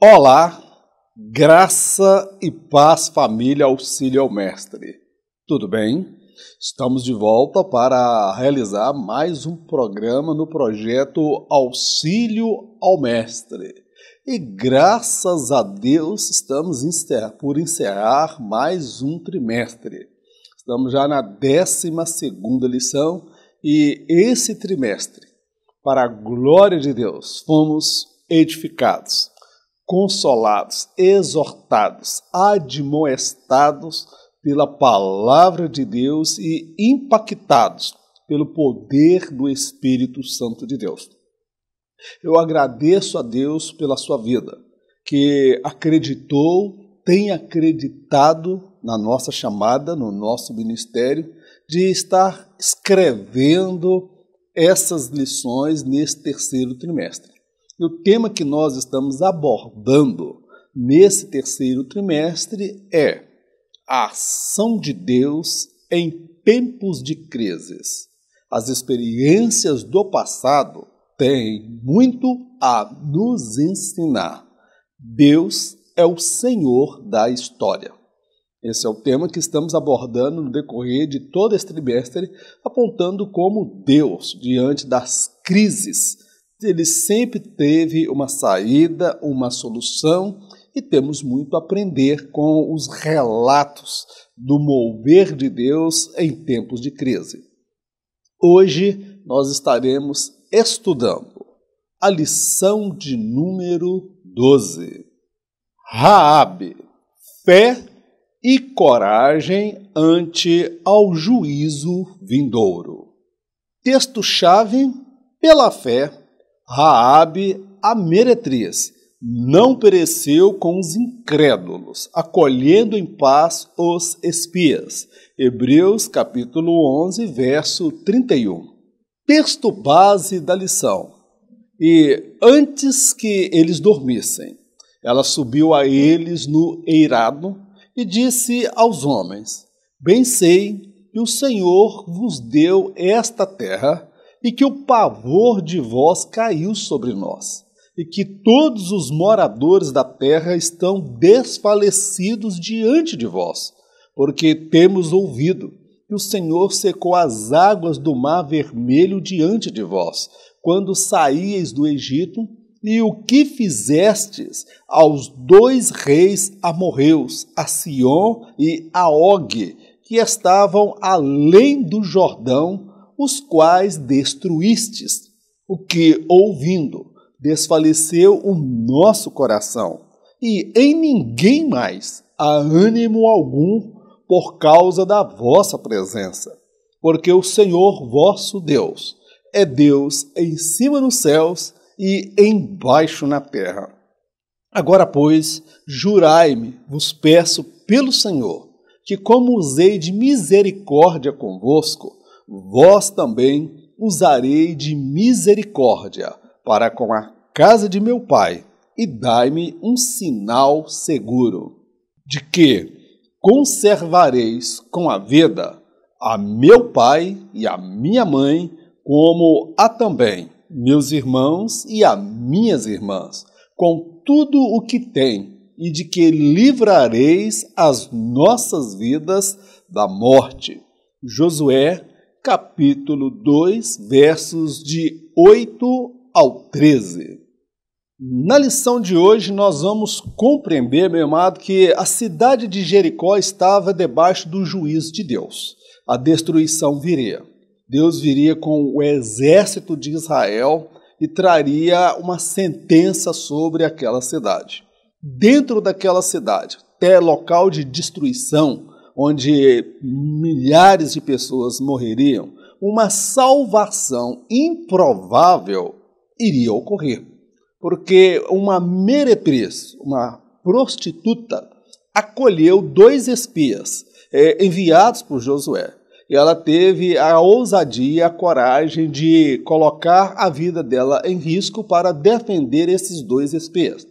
Olá, graça e paz, família, auxílio ao mestre. Tudo bem? Estamos de volta para realizar mais um programa no projeto Auxílio ao Mestre. E graças a Deus estamos por encerrar mais um trimestre. Estamos já na 12ª lição e esse trimestre, para a glória de Deus, fomos edificados, consolados, exortados, admoestados pela palavra de Deus e impactados pelo poder do Espírito Santo de Deus. Eu agradeço a Deus pela sua vida, que tem acreditado na nossa chamada, no nosso ministério, de estar escrevendo essas lições nesse terceiro trimestre. E o tema que nós estamos abordando nesse terceiro trimestre é a ação de Deus em tempos de crises. As experiências do passado têm muito a nos ensinar. Deus é o Senhor da história. Esse é o tema que estamos abordando no decorrer de todo esse trimestre, apontando como Deus, diante das crises, ele sempre teve uma saída, uma solução, e temos muito a aprender com os relatos do mover de Deus em tempos de crise. Hoje nós estaremos estudando a lição de número 12. Raabe, fé e coragem ante ao juízo vindouro. Texto-chave: pela fé, Raabe, a meretriz, não pereceu com os incrédulos, acolhendo em paz os espias. Hebreus capítulo 11, verso 31. Texto base da lição. E antes que eles dormissem, ela subiu a eles no eirado e disse aos homens: bem sei que o Senhor vos deu esta terra, e que o pavor de vós caiu sobre nós, e que todos os moradores da terra estão desfalecidos diante de vós, porque temos ouvido que o Senhor secou as águas do mar vermelho diante de vós, quando saíeis do Egito, e o que fizestes aos 2 reis amorreus, a Sion e a Og, que estavam além do Jordão, os quais destruístes, o que, ouvindo, desfaleceu o nosso coração, e em ninguém mais há ânimo algum por causa da vossa presença, porque o Senhor vosso Deus é Deus em cima nos céus e embaixo na terra. Agora, pois, jurai-me, vos peço pelo Senhor, que como usei de misericórdia convosco, vós também usarei de misericórdia para com a casa de meu pai, e dai-me um sinal seguro, de que conservareis com a vida a meu pai e a minha mãe, como a também meus irmãos e a minhas irmãs, com tudo o que tem, e de que livrareis as nossas vidas da morte. Josué capítulo 2, versos de 8 ao 13. Na lição de hoje nós vamos compreender, meu amado, que a cidade de Jericó estava debaixo do juízo de Deus. A destruição viria. Deus viria com o exército de Israel e traria uma sentença sobre aquela cidade. Dentro daquela cidade, até local de destruição, onde milhares de pessoas morreriam, uma salvação improvável iria ocorrer. Porque uma meretriz, uma prostituta, acolheu 2 espias enviados por Josué. E ela teve a ousadia e a coragem de colocar a vida dela em risco para defender esses 2 espias.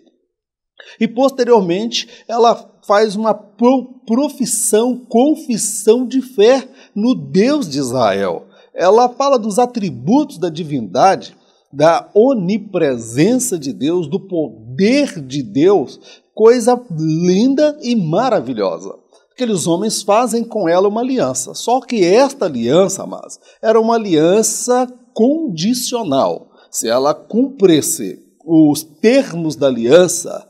E posteriormente ela faz uma confissão de fé no Deus de Israel. Ela fala dos atributos da divindade, da onipresença de Deus, do poder de Deus, coisa linda e maravilhosa. Aqueles homens fazem com ela uma aliança, só que esta aliança, amados, era uma aliança condicional. Se ela cumprisse os termos da aliança,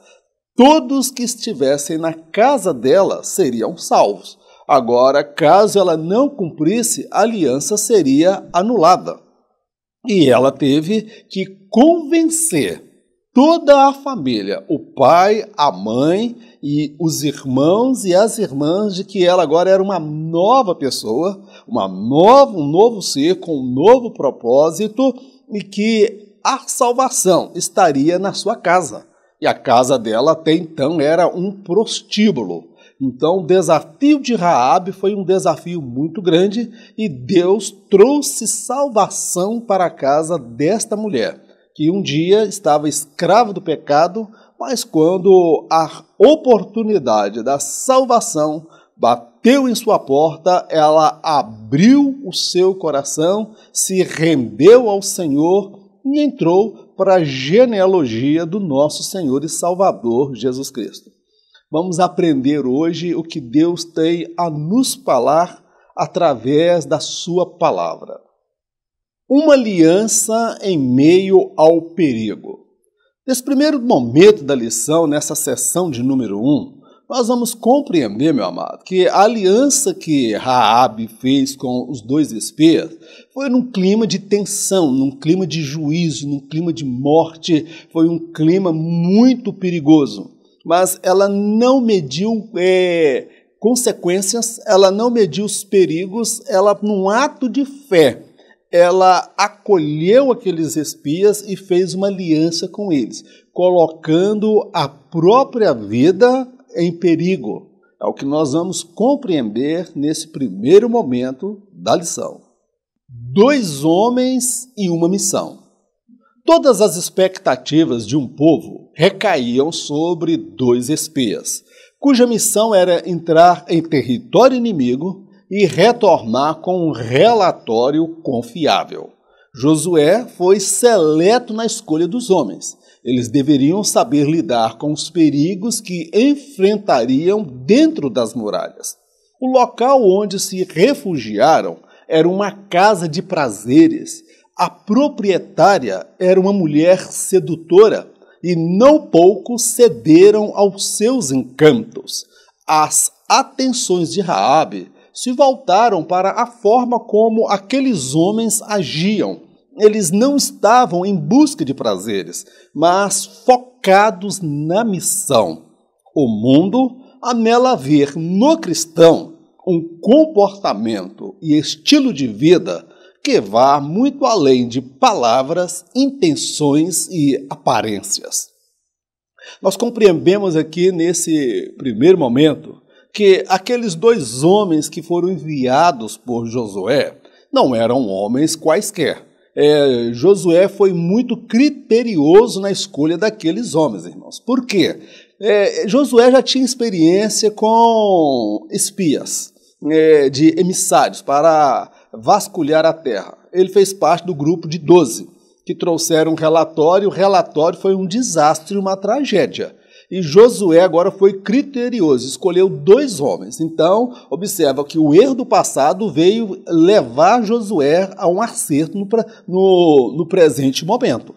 todos que estivessem na casa dela seriam salvos. Agora, caso ela não cumprisse, a aliança seria anulada. E ela teve que convencer toda a família, o pai, a mãe e os irmãos e as irmãs, de que ela agora era uma nova pessoa, um novo ser com um novo propósito e que a salvação estaria na sua casa. E a casa dela até então era um prostíbulo. Então o desafio de Raabe foi um desafio muito grande e Deus trouxe salvação para a casa desta mulher, que um dia estava escrava do pecado, mas quando a oportunidade da salvação bateu em sua porta, ela abriu o seu coração, se rendeu ao Senhor e entrou para a genealogia do nosso Senhor e Salvador Jesus Cristo. Vamos aprender hoje o que Deus tem a nos falar através da sua palavra. Uma aliança em meio ao perigo. Nesse primeiro momento da lição, nessa sessão de número 1, nós vamos compreender, meu amado, que a aliança que Raabe fez com os dois espias foi num clima de tensão, num clima de juízo, num clima de morte, foi um clima muito perigoso. Mas ela não mediu consequências, ela não mediu os perigos, ela, num ato de fé, ela acolheu aqueles espias e fez uma aliança com eles, colocando a própria vida em perigo. É o que nós vamos compreender nesse primeiro momento da lição. 2 homens e uma missão. Todas as expectativas de um povo recaíam sobre 2 espias, cuja missão era entrar em território inimigo e retornar com um relatório confiável. Josué foi seleto na escolha dos homens. Eles deveriam saber lidar com os perigos que enfrentariam dentro das muralhas. O local onde se refugiaram era uma casa de prazeres. A proprietária era uma mulher sedutora e não poucos cederam aos seus encantos. As atenções de Raabe se voltaram para a forma como aqueles homens agiam. Eles não estavam em busca de prazeres, mas focados na missão. O mundo anela ver no cristão um comportamento e estilo de vida que vá muito além de palavras, intenções e aparências. Nós compreendemos aqui nesse primeiro momento que aqueles 2 homens que foram enviados por Josué não eram homens quaisquer. Josué foi muito criterioso na escolha daqueles homens, irmãos. Por quê? Josué já tinha experiência com espias, de emissários para vasculhar a terra. Ele fez parte do grupo de 12 que trouxeram um relatório. O relatório foi um desastre, uma tragédia. E Josué agora foi criterioso, escolheu 2 homens. Então, observa que o erro do passado veio levar Josué a um acerto no presente momento,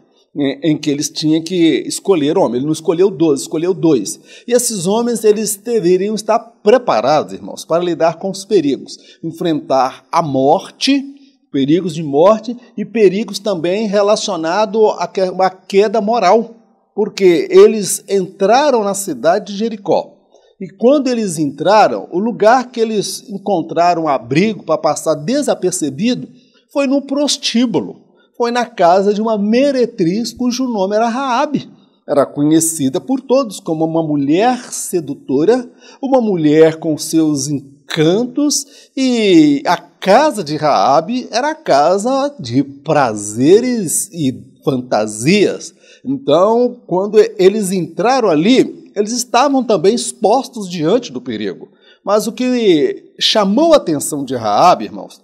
em que eles tinham que escolher homem. Ele não escolheu 12, escolheu 2. E esses homens, eles deveriam estar preparados, irmãos, para lidar com os perigos, enfrentar a morte, perigos de morte e perigos também relacionados à uma queda moral, porque eles entraram na cidade de Jericó. E quando eles entraram, o lugar que eles encontraram abrigo para passar desapercebido foi no prostíbulo. Foi na casa de uma meretriz cujo nome era Raabe. Era conhecida por todos como uma mulher sedutora, uma mulher com seus encantos, e a casa de Raabe era a casa de prazeres e fantasias. Então, quando eles entraram ali, eles estavam também expostos diante do perigo. Mas o que chamou a atenção de Raabe, irmãos,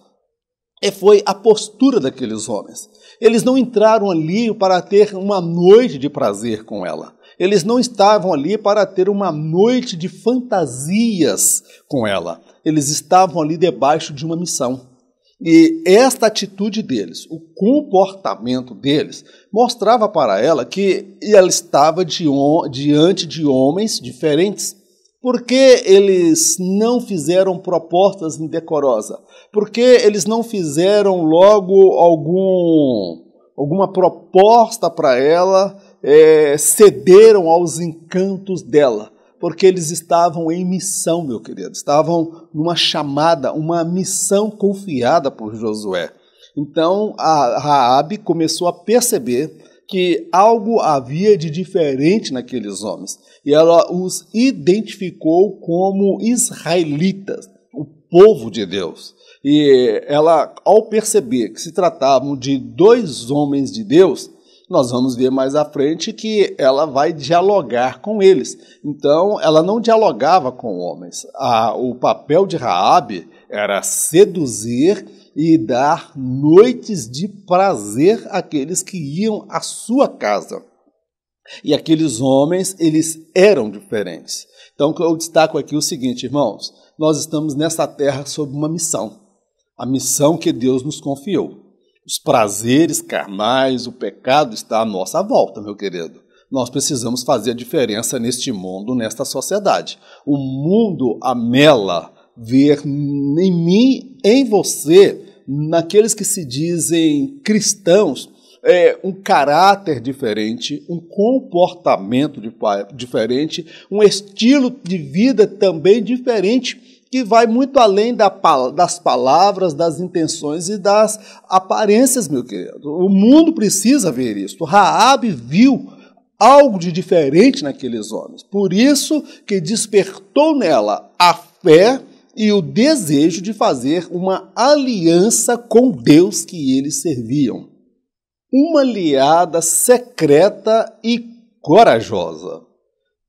foi a postura daqueles homens. Eles não entraram ali para ter uma noite de prazer com ela. Eles não estavam ali para ter uma noite de fantasias com ela. Eles estavam ali debaixo de uma missão. E esta atitude deles, o comportamento deles, mostrava para ela que ela estava diante de homens diferentes. Por que eles não fizeram propostas indecorosas? Por que eles não fizeram logo alguma proposta para ela, cederam aos encantos dela? Porque eles estavam em missão, meu querido, estavam numa chamada, uma missão confiada por Josué. Então, a Raabe começou a perceber que algo havia de diferente naqueles homens, e ela os identificou como israelitas, o povo de Deus. E ela, ao perceber que se tratavam de dois homens de Deus, nós vamos ver mais à frente que ela vai dialogar com eles. Então, ela não dialogava com homens. O papel de Raabe era seduzir e dar noites de prazer àqueles que iam à sua casa. E aqueles homens, eles eram diferentes. Então, eu destaco aqui o seguinte, irmãos, nós estamos nessa terra sob uma missão. A missão que Deus nos confiou. Os prazeres carnais, o pecado está à nossa volta, meu querido. Nós precisamos fazer a diferença neste mundo, nesta sociedade. O mundo amela ver em mim, em você, naqueles que se dizem cristãos, um caráter diferente, um comportamento diferente, um estilo de vida também diferente, que vai muito além das palavras, das intenções e das aparências, meu querido. O mundo precisa ver isso. Raabe viu algo de diferente naqueles homens. Por isso que despertou nela a fé e o desejo de fazer uma aliança com Deus que eles serviam. Uma aliada secreta e corajosa.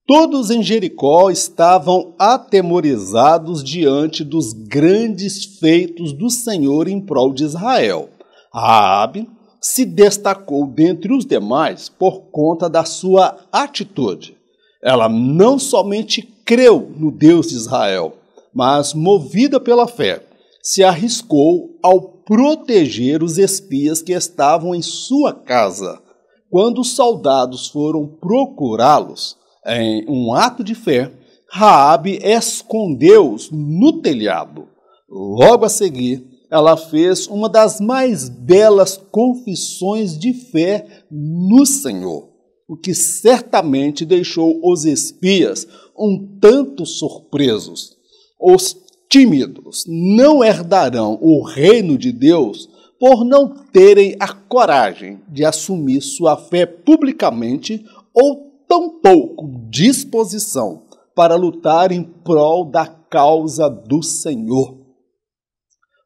Todos em Jericó estavam atemorizados diante dos grandes feitos do Senhor em prol de Israel. Raabe se destacou dentre os demais por conta da sua atitude. Ela não somente creu no Deus de Israel, mas, movida pela fé, se arriscou ao proteger os espias que estavam em sua casa. Quando os soldados foram procurá-los, em um ato de fé, Raabe escondeu-os no telhado. Logo a seguir, ela fez uma das mais belas confissões de fé no Senhor, o que certamente deixou os espias um tanto surpresos. Os tímidos não herdarão o reino de Deus por não terem a coragem de assumir sua fé publicamente ou tampouco disposição para lutar em prol da causa do Senhor.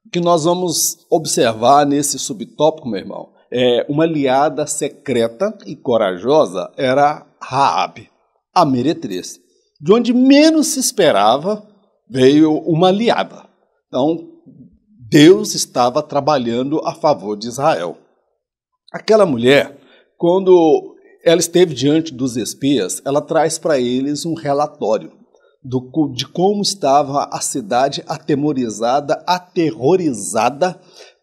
O que nós vamos observar nesse subtópico, meu irmão, uma aliada secreta e corajosa era Raabe, a meretriz. De onde menos se esperava, veio uma aliada. Então, Deus estava trabalhando a favor de Israel. Aquela mulher, quando ela esteve diante dos espias, ela traz para eles um relatório de como estava a cidade aterrorizada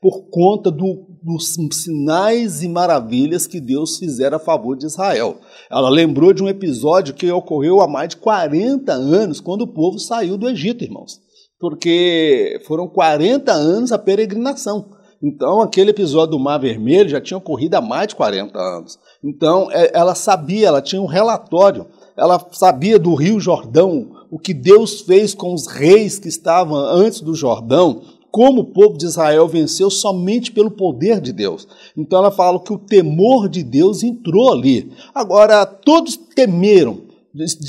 por conta dos sinais e maravilhas que Deus fizera a favor de Israel. Ela lembrou de um episódio que ocorreu há mais de 40 anos, quando o povo saiu do Egito, irmãos. Porque foram 40 anos a peregrinação. Então, aquele episódio do Mar Vermelho já tinha ocorrido há mais de 40 anos. Então, ela sabia, ela tinha um relatório, ela sabia do Rio Jordão, o que Deus fez com os reis que estavam antes do Jordão, como o povo de Israel venceu somente pelo poder de Deus. Então, ela fala que o temor de Deus entrou ali. Agora, todos temeram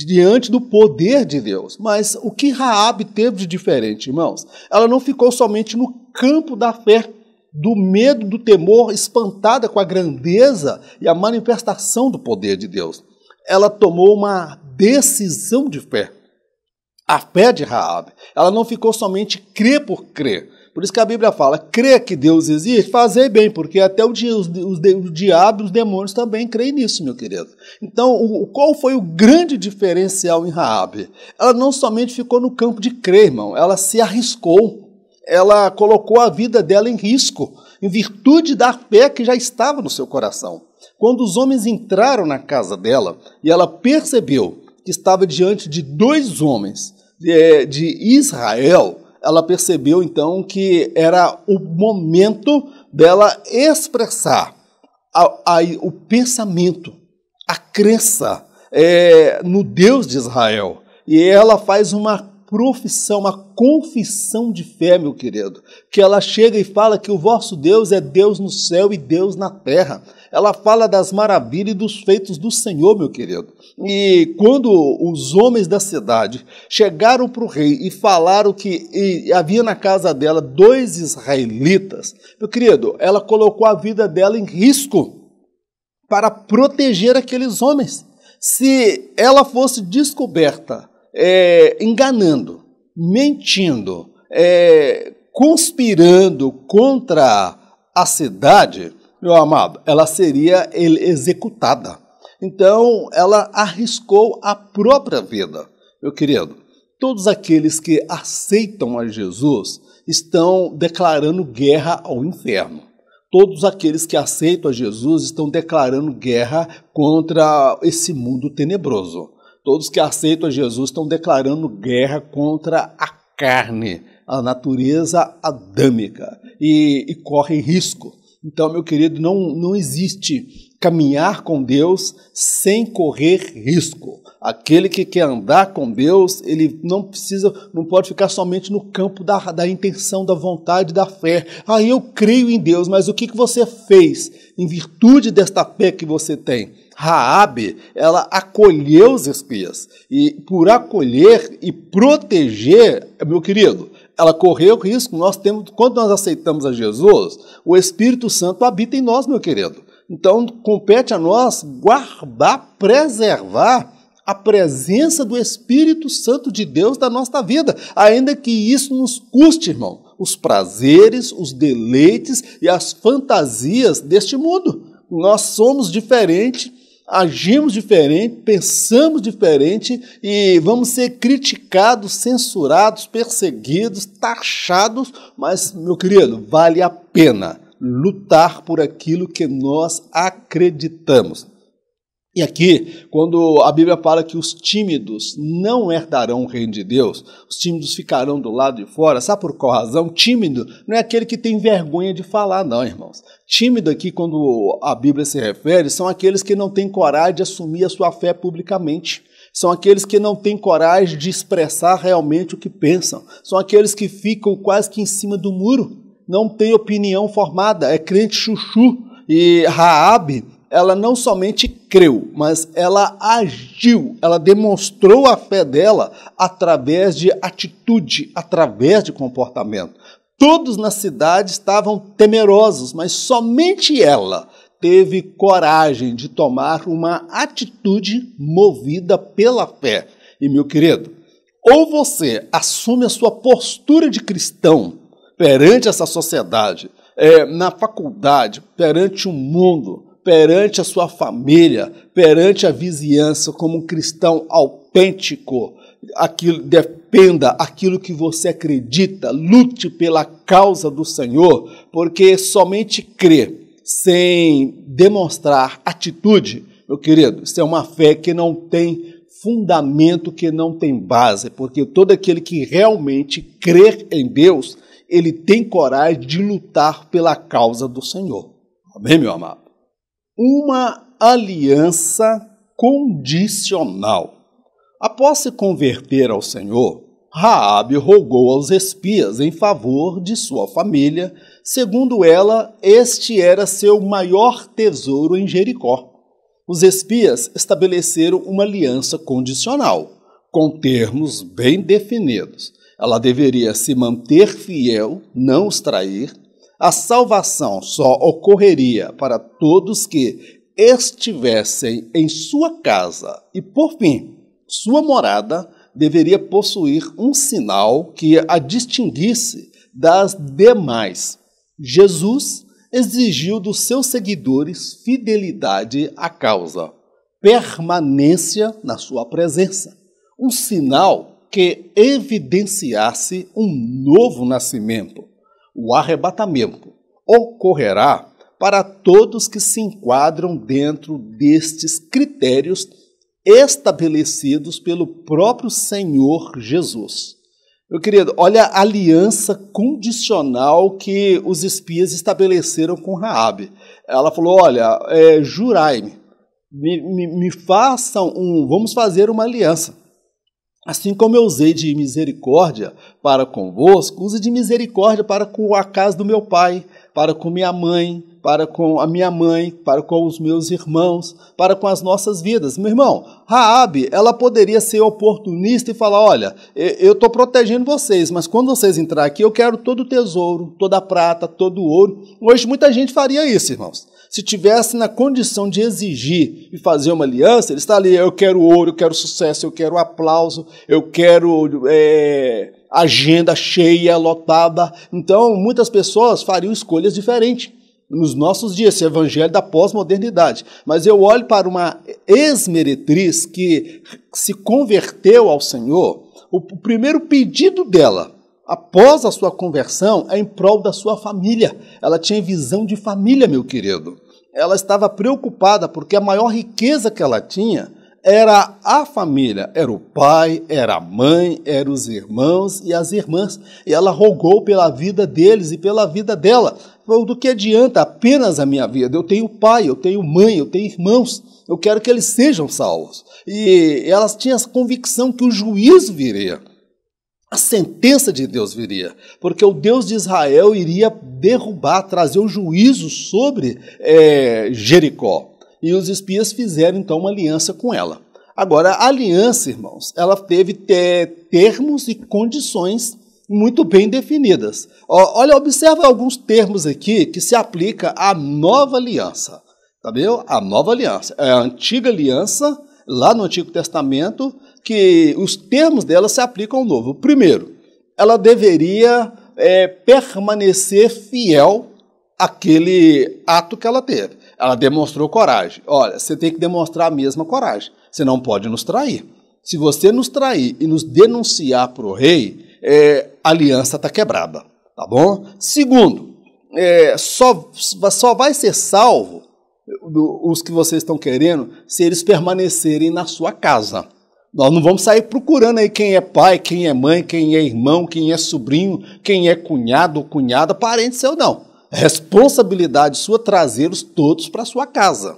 diante do poder de Deus. Mas o que Raabe teve de diferente, irmãos? Ela não ficou somente no campo da fé, do medo, do temor, espantada com a grandeza e a manifestação do poder de Deus. ela tomou uma decisão de fé. A fé de Raabe, ela não ficou somente crer por crer. Por isso que a Bíblia fala, crê que Deus existe, fazei bem, porque até o diabo e os demônios também creem nisso, meu querido. Então, qual foi o grande diferencial em Raabe? Ela não somente ficou no campo de crer, irmão, ela se arriscou. Ela colocou a vida dela em risco, em virtude da fé que já estava no seu coração. Quando os homens entraram na casa dela e ela percebeu que estava diante de 2 homens de Israel, ela percebeu então que era o momento dela expressar o pensamento, a crença no Deus de Israel. E ela faz uma profissão, uma confissão de fé, meu querido, que ela chega e fala que o vosso Deus é Deus no céu e Deus na terra. Ela fala das maravilhas e dos feitos do Senhor, meu querido. E quando os homens da cidade chegaram para o rei e falaram que havia na casa dela 2 israelitas, meu querido, ela colocou a vida dela em risco para proteger aqueles homens. Se ela fosse descoberta enganando, mentindo, conspirando contra a cidade, meu amado, ela seria executada. Então, ela arriscou a própria vida. Meu querido, todos aqueles que aceitam a Jesus estão declarando guerra ao inferno. Todos aqueles que aceitam a Jesus estão declarando guerra contra esse mundo tenebroso. Todos que aceitam a Jesus estão declarando guerra contra a carne, a natureza adâmica, e correm risco. Então, meu querido, não existe caminhar com Deus sem correr risco. Aquele que quer andar com Deus, ele não pode ficar somente no campo da intenção, da vontade, da fé. Eu creio em Deus, mas o que você fez em virtude desta fé que você tem? Raabe, ela acolheu os espias, e por acolher e proteger, meu querido, ela correu risco. Quando nós aceitamos a Jesus, o Espírito Santo habita em nós, meu querido. Então, compete a nós guardar, preservar a presença do Espírito Santo de Deus na nossa vida, ainda que isso nos custe, irmão, os prazeres, os deleites e as fantasias deste mundo. Nós somos diferentes, agimos diferente, pensamos diferente e vamos ser criticados, censurados, perseguidos, taxados, mas, meu querido, vale a pena lutar por aquilo que nós acreditamos. E aqui, quando a Bíblia fala que os tímidos não herdarão o reino de Deus, os tímidos ficarão do lado de fora, sabe por qual razão? Tímido não é aquele que tem vergonha de falar, não, irmãos. Tímido aqui, quando a Bíblia se refere, são aqueles que não têm coragem de assumir a sua fé publicamente. São aqueles que não têm coragem de expressar realmente o que pensam. São aqueles que ficam quase que em cima do muro, não têm opinião formada, é crente chuchu. E Raabe, ela não somente creu, mas ela agiu, ela demonstrou a fé dela através de atitude, através de comportamento. Todos na cidade estavam temerosos, mas somente ela teve coragem de tomar uma atitude movida pela fé. E, meu querido, ou você assume a sua postura de cristão perante essa sociedade, na faculdade, perante o mundo, perante a sua família, perante a vizinhança, como um cristão autêntico, dependa aquilo que você acredita, lute pela causa do Senhor, porque somente crer sem demonstrar atitude, meu querido, isso é uma fé que não tem fundamento, que não tem base, porque todo aquele que realmente crer em Deus, ele tem coragem de lutar pela causa do Senhor. Amém, meu amado? Uma aliança condicional. Após se converter ao Senhor, Raabe rogou aos espias em favor de sua família. Segundo ela, este era seu maior tesouro em Jericó. Os espias estabeleceram uma aliança condicional, com termos bem definidos. Ela deveria se manter fiel, não os trair. A salvação só ocorreria para todos que estivessem em sua casa e, por fim, sua morada, deveria possuir um sinal que a distinguisse das demais. Jesus exigiu dos seus seguidores fidelidade à causa, permanência na sua presença, um sinal que evidenciasse um novo nascimento. O arrebatamento ocorrerá para todos que se enquadram dentro destes critérios estabelecidos pelo próprio Senhor Jesus. Meu querido, olha a aliança condicional que os espias estabeleceram com Raabe. Ela falou, olha, jurai-me, me façam vamos fazer uma aliança. Assim como eu usei de misericórdia para convosco, use de misericórdia para com a casa do meu pai, para com minha mãe, para com a minha mãe, para com os meus irmãos, para com as nossas vidas. Meu irmão, Raabe, ela poderia ser oportunista e falar, olha, eu estou protegendo vocês, mas quando vocês entrarem aqui, eu quero todo o tesouro, toda a prata, todo o ouro. Hoje muita gente faria isso, irmãos. Se tivesse na condição de exigir e fazer uma aliança, ele está ali, eu quero ouro, eu quero sucesso, eu quero aplauso, eu quero agenda cheia, lotada. Então, muitas pessoas fariam escolhas diferentes nos nossos dias, esse evangelho da pós-modernidade. Mas eu olho para uma ex-meretriz que se converteu ao Senhor, o primeiro pedido dela, após a sua conversão, é em prol da sua família. Ela tinha visão de família, meu querido. Ela estava preocupada porque a maior riqueza que ela tinha era a família. Era o pai, era a mãe, eram os irmãos e as irmãs. E ela rogou pela vida deles e pela vida dela. Falou, do que adianta apenas a minha vida? Eu tenho pai, eu tenho mãe, eu tenho irmãos. Eu quero que eles sejam salvos. E elas tinham essa convicção que o juízo viria. A sentença de Deus viria, porque o Deus de Israel iria derrubar, trazer o juízo sobre Jericó. E os espias fizeram, então, uma aliança com ela. Agora, a aliança, irmãos, ela teve termos e condições muito bem definidas. Olha, observa alguns termos aqui que se aplica à nova aliança. Tá vendo? A nova aliança. É a antiga aliança, lá no Antigo Testamento, que os termos dela se aplicam ao novo. Primeiro, ela deveria permanecer fiel àquele ato que ela teve. Ela demonstrou coragem. Olha, você tem que demonstrar a mesma coragem. Você não pode nos trair. Se você nos trair e nos denunciar para o rei, a aliança está quebrada. Tá bom? Segundo, só vai ser salvo os que vocês estão querendo se eles permanecerem na sua casa. Nós não vamos sair procurando aí quem é pai, quem é mãe, quem é irmão, quem é sobrinho, quem é cunhado ou cunhada, parente seu, não. É responsabilidade sua trazê-los todos para a sua casa.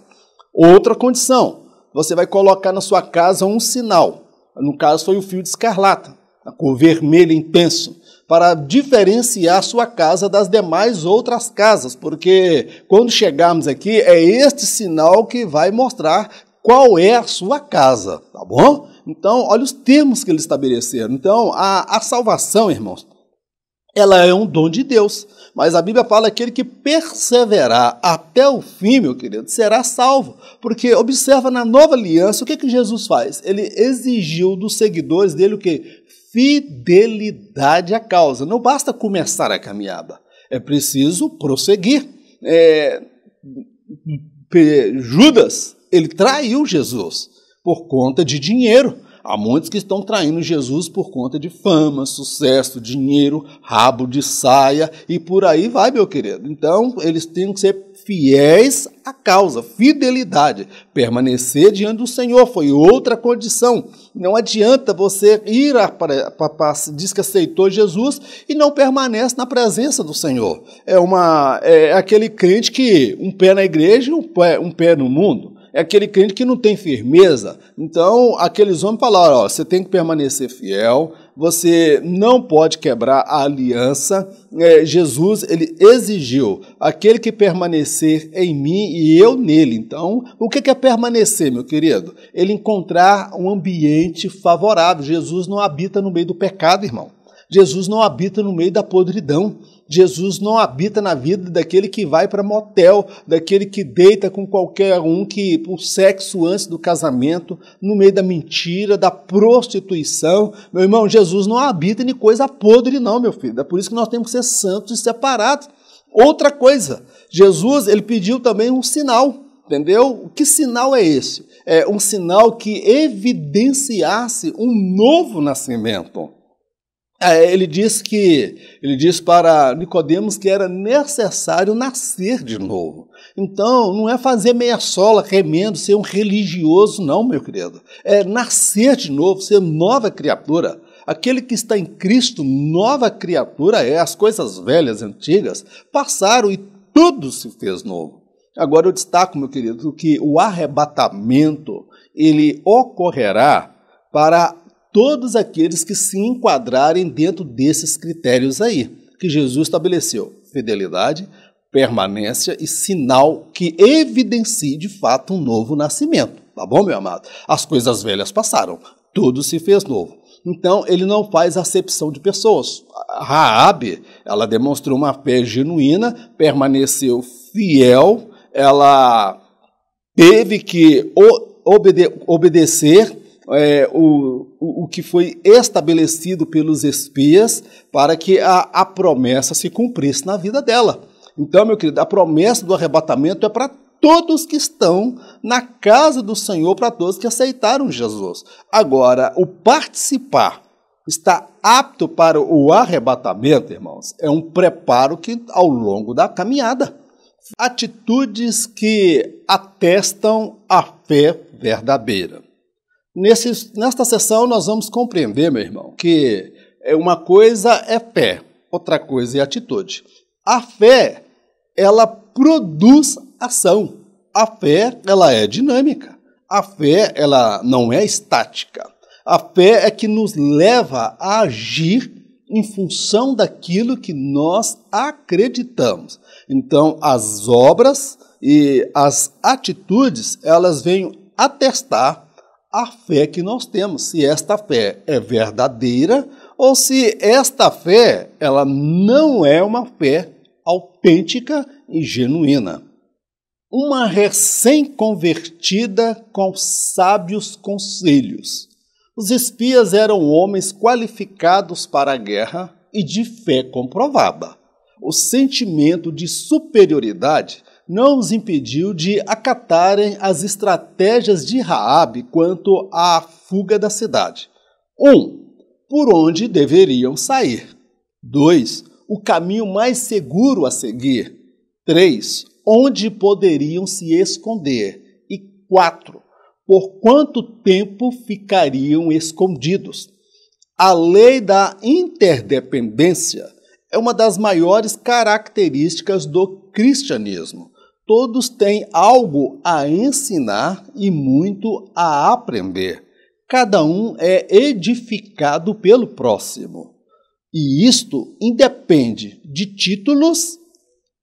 Outra condição, você vai colocar na sua casa um sinal. No caso foi o fio de escarlata, a cor vermelha intenso, para diferenciar a sua casa das demais outras casas, porque quando chegarmos aqui, é este sinal que vai mostrar qual é a sua casa, tá bom? Então, olha os termos que eles estabeleceram. Então, a salvação, irmãos, ela é um dom de Deus, mas a Bíblia fala que aquele que perseverar até o fim, meu querido, será salvo, porque observa na nova aliança, o que Jesus faz? Ele exigiu dos seguidores dele o quê? Fidelidade à causa. Não basta começar a caminhada, é preciso prosseguir. Judas, ele traiu Jesus por conta de dinheiro. Há muitos que estão traindo Jesus por conta de fama, sucesso, dinheiro, rabo de saia e por aí vai, meu querido. Então, eles têm que ser fiéis à causa, fidelidade. Permanecer diante do Senhor foi outra condição. Não adianta você ir, diz que aceitou Jesus e não permanece na presença do Senhor. É aquele crente que um pé na igreja e um pé no mundo. É aquele crente que não tem firmeza. Então, aqueles homens falaram, você tem que permanecer fiel, você não pode quebrar a aliança. Jesus, ele exigiu, aquele que permanecer em mim e eu nele. Então, o que é permanecer, meu querido? Ele encontrar um ambiente favorável. Jesus não habita no meio do pecado, irmão. Jesus não habita no meio da podridão. Jesus não habita na vida daquele que vai para motel, daquele que deita com qualquer um, que o sexo antes do casamento, no meio da mentira, da prostituição. Meu irmão, Jesus não habita em coisa podre não, meu filho. É por isso que nós temos que ser santos e separados. Outra coisa, Jesus, ele pediu também um sinal, entendeu? Que sinal é esse? É um sinal que evidenciasse um novo nascimento. Ele diz para Nicodemos que era necessário nascer de novo. Então, não é fazer meia sola, remendo, ser um religioso, não, meu querido. É nascer de novo, ser nova criatura. Aquele que está em Cristo, nova criatura é. As coisas velhas, antigas, passaram e tudo se fez novo. Agora eu destaco, meu querido, que o arrebatamento, ele ocorrerá para todos aqueles que se enquadrarem dentro desses critérios aí, que Jesus estabeleceu: fidelidade, permanência e sinal que evidencie de fato um novo nascimento. Tá bom, meu amado? As coisas velhas passaram, tudo se fez novo. Então, ele não faz acepção de pessoas. A Raabe, ela demonstrou uma fé genuína, permaneceu fiel, ela teve que obedecer o que foi estabelecido pelos espias para que a promessa se cumprisse na vida dela. Então, meu querido, a promessa do arrebatamento é para todos que estão na casa do Senhor, para todos que aceitaram Jesus. Agora, o participar, estar apto para o arrebatamento, irmãos, é um preparo que ao longo da caminhada. Atitudes que atestam a fé verdadeira. Nesta sessão nós vamos compreender, meu irmão, que uma coisa é fé, outra coisa é atitude. A fé, ela produz ação. A fé, ela é dinâmica. A fé, ela não é estática. A fé é que nos leva a agir em função daquilo que nós acreditamos. Então, as obras e as atitudes, elas vêm atestar a fé que nós temos, se esta fé é verdadeira ou se esta fé ela não é uma fé autêntica e genuína. Uma recém-convertida com sábios conselhos. Os espias eram homens qualificados para a guerra e de fé comprovada. O sentimento de superioridade não os impediu de acatarem as estratégias de Raabe quanto à fuga da cidade. 1. Por onde deveriam sair. 2. O caminho mais seguro a seguir. 3. Onde poderiam se esconder. E 4. Por quanto tempo ficariam escondidos. A lei da interdependência é uma das maiores características do cristianismo. Todos têm algo a ensinar e muito a aprender. Cada um é edificado pelo próximo. E isto independe de títulos,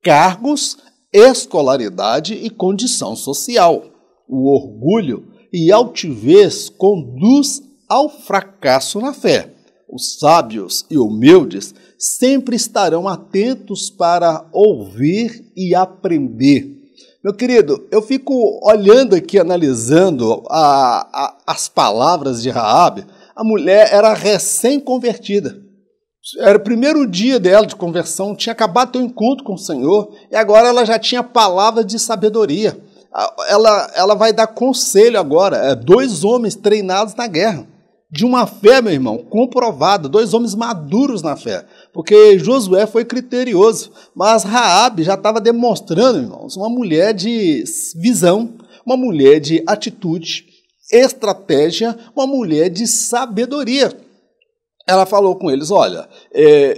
cargos, escolaridade e condição social. O orgulho e altivez conduz ao fracasso na fé. Os sábios e humildes sempre estarão atentos para ouvir e aprender. Meu querido, eu fico olhando aqui, analisando as palavras de Raabe. A mulher era recém-convertida. Era o primeiro dia dela de conversão, tinha acabado de ter um encontro com o Senhor e agora ela já tinha palavras de sabedoria. Ela vai dar conselho agora. 2 homens treinados na guerra. De uma fé, meu irmão, comprovada, 2 homens maduros na fé, porque Josué foi criterioso, mas Raabe já estava demonstrando, irmãos, uma mulher de visão, uma mulher de atitude, estratégia, uma mulher de sabedoria. Ela falou com eles: olha,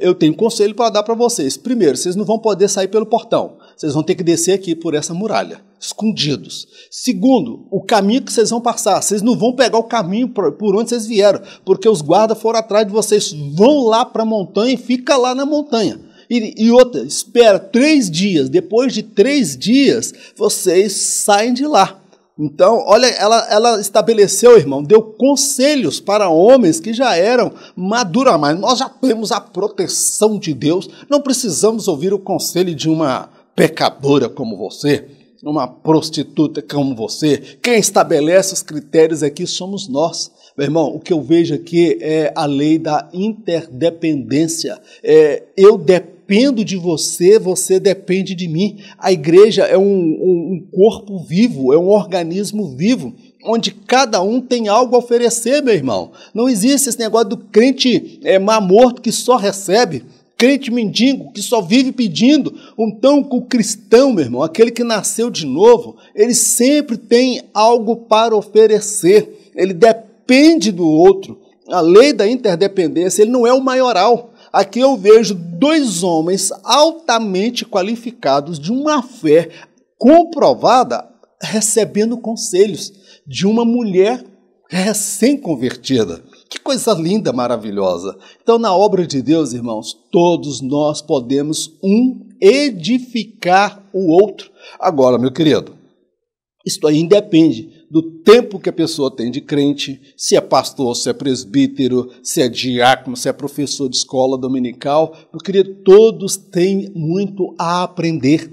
eu tenho um conselho para dar para vocês. Primeiro, vocês não vão poder sair pelo portão, vocês vão ter que descer aqui por essa muralha, escondidos. Segundo, o caminho que vocês vão passar, vocês não vão pegar o caminho por onde vocês vieram, porque os guardas foram atrás de vocês. Vão lá para a montanha e fica lá na montanha. E outra, espera 3 dias. Depois de 3 dias, vocês saem de lá. Então, olha, ela estabeleceu, irmão, deu conselhos para homens que já eram maduros, mas nós já temos a proteção de Deus, não precisamos ouvir o conselho de uma pecadora como você, uma prostituta como você. Quem estabelece os critérios aqui somos nós. Meu irmão, o que eu vejo aqui é a lei da interdependência. Eu dependo de você, você depende de mim. A igreja é um corpo vivo, é um organismo vivo, onde cada um tem algo a oferecer, meu irmão. Não existe esse negócio do crente morto que só recebe, crente mendigo que só vive pedindo. Então, o cristão, meu irmão, aquele que nasceu de novo, ele sempre tem algo para oferecer. Ele depende do outro. A lei da interdependência, ele não é o maioral. Aqui eu vejo dois homens altamente qualificados, de uma fé comprovada, recebendo conselhos de uma mulher recém-convertida. Que coisa linda, maravilhosa. Então, na obra de Deus, irmãos, todos nós podemos edificar o outro. Agora, meu querido, isso aí independe do tempo que a pessoa tem de crente, se é pastor, se é presbítero, se é diácono, se é professor de escola dominical. Meu querido, todos têm muito a aprender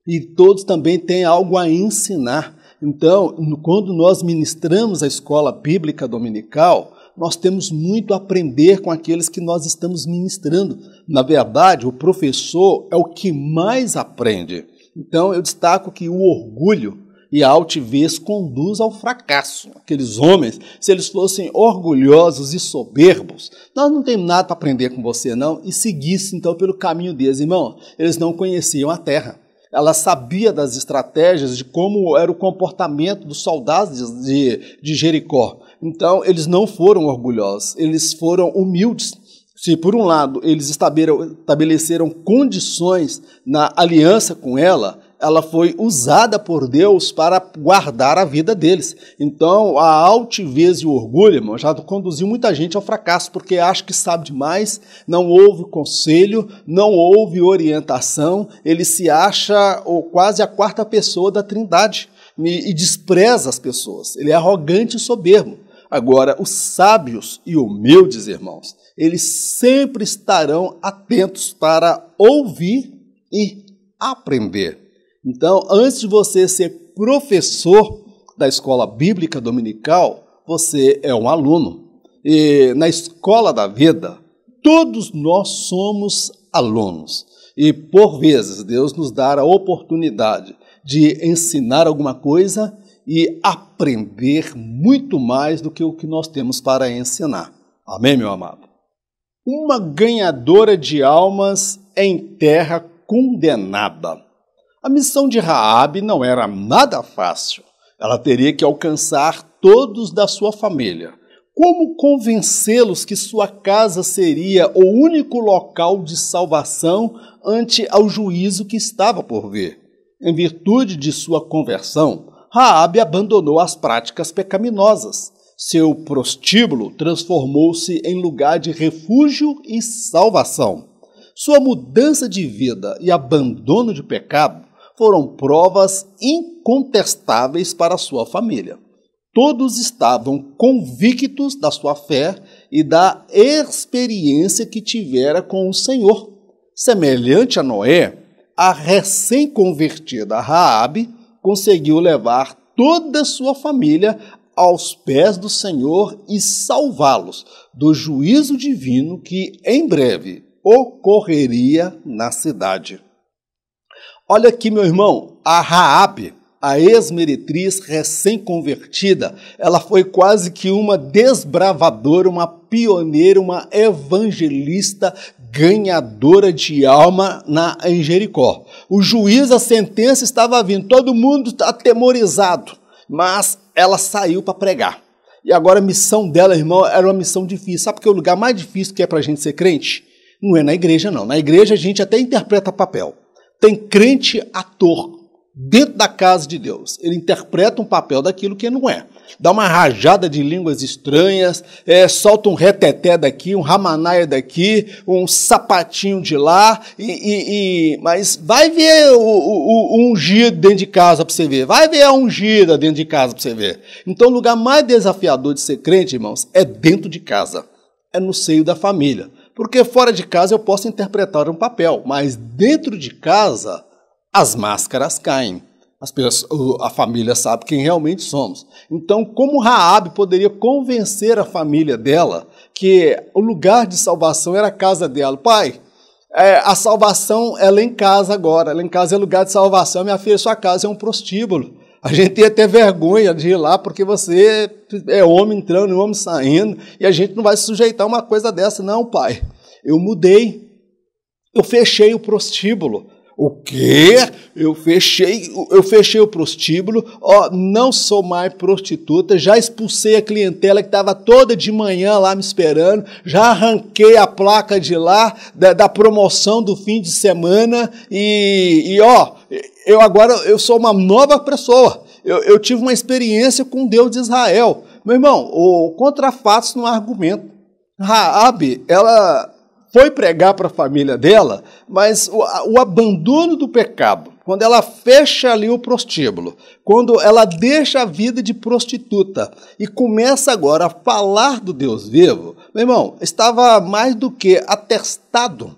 e todos também têm algo a ensinar. Então, quando nós ministramos a escola bíblica dominical, nós temos muito a aprender com aqueles que nós estamos ministrando. Na verdade, o professor é o que mais aprende. Então, eu destaco que o orgulho e a altivez conduz ao fracasso. Aqueles homens, se eles fossem orgulhosos e soberbos, nós não temos nada para aprender com você, não, e seguissem, então, pelo caminho deles. Irmão, eles não conheciam a terra. Ela sabia das estratégias, de como era o comportamento dos soldados de Jericó. Então, eles não foram orgulhosos, eles foram humildes. Se, por um lado, eles estabeleceram condições na aliança com ela, ela foi usada por Deus para guardar a vida deles. Então, a altivez e o orgulho, irmão, já conduziu muita gente ao fracasso, porque acha que sabe demais, não ouve conselho, não ouve orientação, ele se acha quase a quarta pessoa da Trindade e despreza as pessoas. Ele é arrogante e soberbo. Agora, os sábios e humildes, irmãos, eles sempre estarão atentos para ouvir e aprender. Então, antes de você ser professor da escola bíblica dominical, você é um aluno. E na escola da vida, todos nós somos alunos. E, por vezes, Deus nos dá a oportunidade de ensinar alguma coisa e aprender muito mais do que o que nós temos para ensinar. Amém, meu amado? Uma ganhadora de almas em terra condenada. A missão de Raabe não era nada fácil. Ela teria que alcançar todos da sua família. Como convencê-los que sua casa seria o único local de salvação ante ao juízo que estava por vir? Em virtude de sua conversão, Raabe abandonou as práticas pecaminosas. Seu prostíbulo transformou-se em lugar de refúgio e salvação. Sua mudança de vida e abandono de pecado foram provas incontestáveis para sua família. Todos estavam convictos da sua fé e da experiência que tivera com o Senhor. Semelhante a Noé, a recém-convertida Raabe conseguiu levar toda a sua família aos pés do Senhor e salvá-los do juízo divino que em breve ocorreria na cidade. Olha aqui, meu irmão, a Raabe, a ex-meretriz recém-convertida, ela foi quase que uma desbravadora, uma pioneira, uma evangelista ganhadora de alma em Jericó. O juiz, a sentença estava vindo, todo mundo atemorizado, mas ela saiu para pregar. E agora a missão dela, irmão, era uma missão difícil. Sabe porque o lugar mais difícil que é para a gente ser crente? Não é na igreja, não. Na igreja a gente até interpreta papel. Tem crente ator. dentro da casa de Deus. Ele interpreta um papel daquilo que não é. Dá uma rajada de línguas estranhas, solta um reteté daqui, um ramanaia daqui, um sapatinho de lá, mas vai ver o ungido dentro de casa para você ver, vai ver a ungida dentro de casa para você ver. Então o lugar mais desafiador de ser crente, irmãos, é dentro de casa, é no seio da família. Porque fora de casa eu posso interpretar um papel, mas dentro de casa as máscaras caem. A família sabe quem realmente somos. Então, como Raabe poderia convencer a família dela que o lugar de salvação era a casa dela? Pai, a salvação ela é em casa agora, ela em casa é lugar de salvação, minha filha, sua casa é um prostíbulo. A gente ia ter vergonha de ir lá porque você é homem entrando e homem saindo, e a gente não vai se sujeitar a uma coisa dessa. Não, pai, eu mudei, eu fechei o prostíbulo. O quê? Eu fechei o prostíbulo, não sou mais prostituta, já expulsei a clientela que estava toda de manhã lá me esperando, já arranquei a placa de lá, da promoção do fim de semana, eu sou uma nova pessoa, eu tive uma experiência com o Deus de Israel. Meu irmão, contra fatos não há argumento. Raabe, ela foi pregar para a família dela, mas o abandono do pecado, quando ela fecha ali o prostíbulo, quando ela deixa a vida de prostituta e começa agora a falar do Deus vivo, meu irmão, estava mais do que atestado.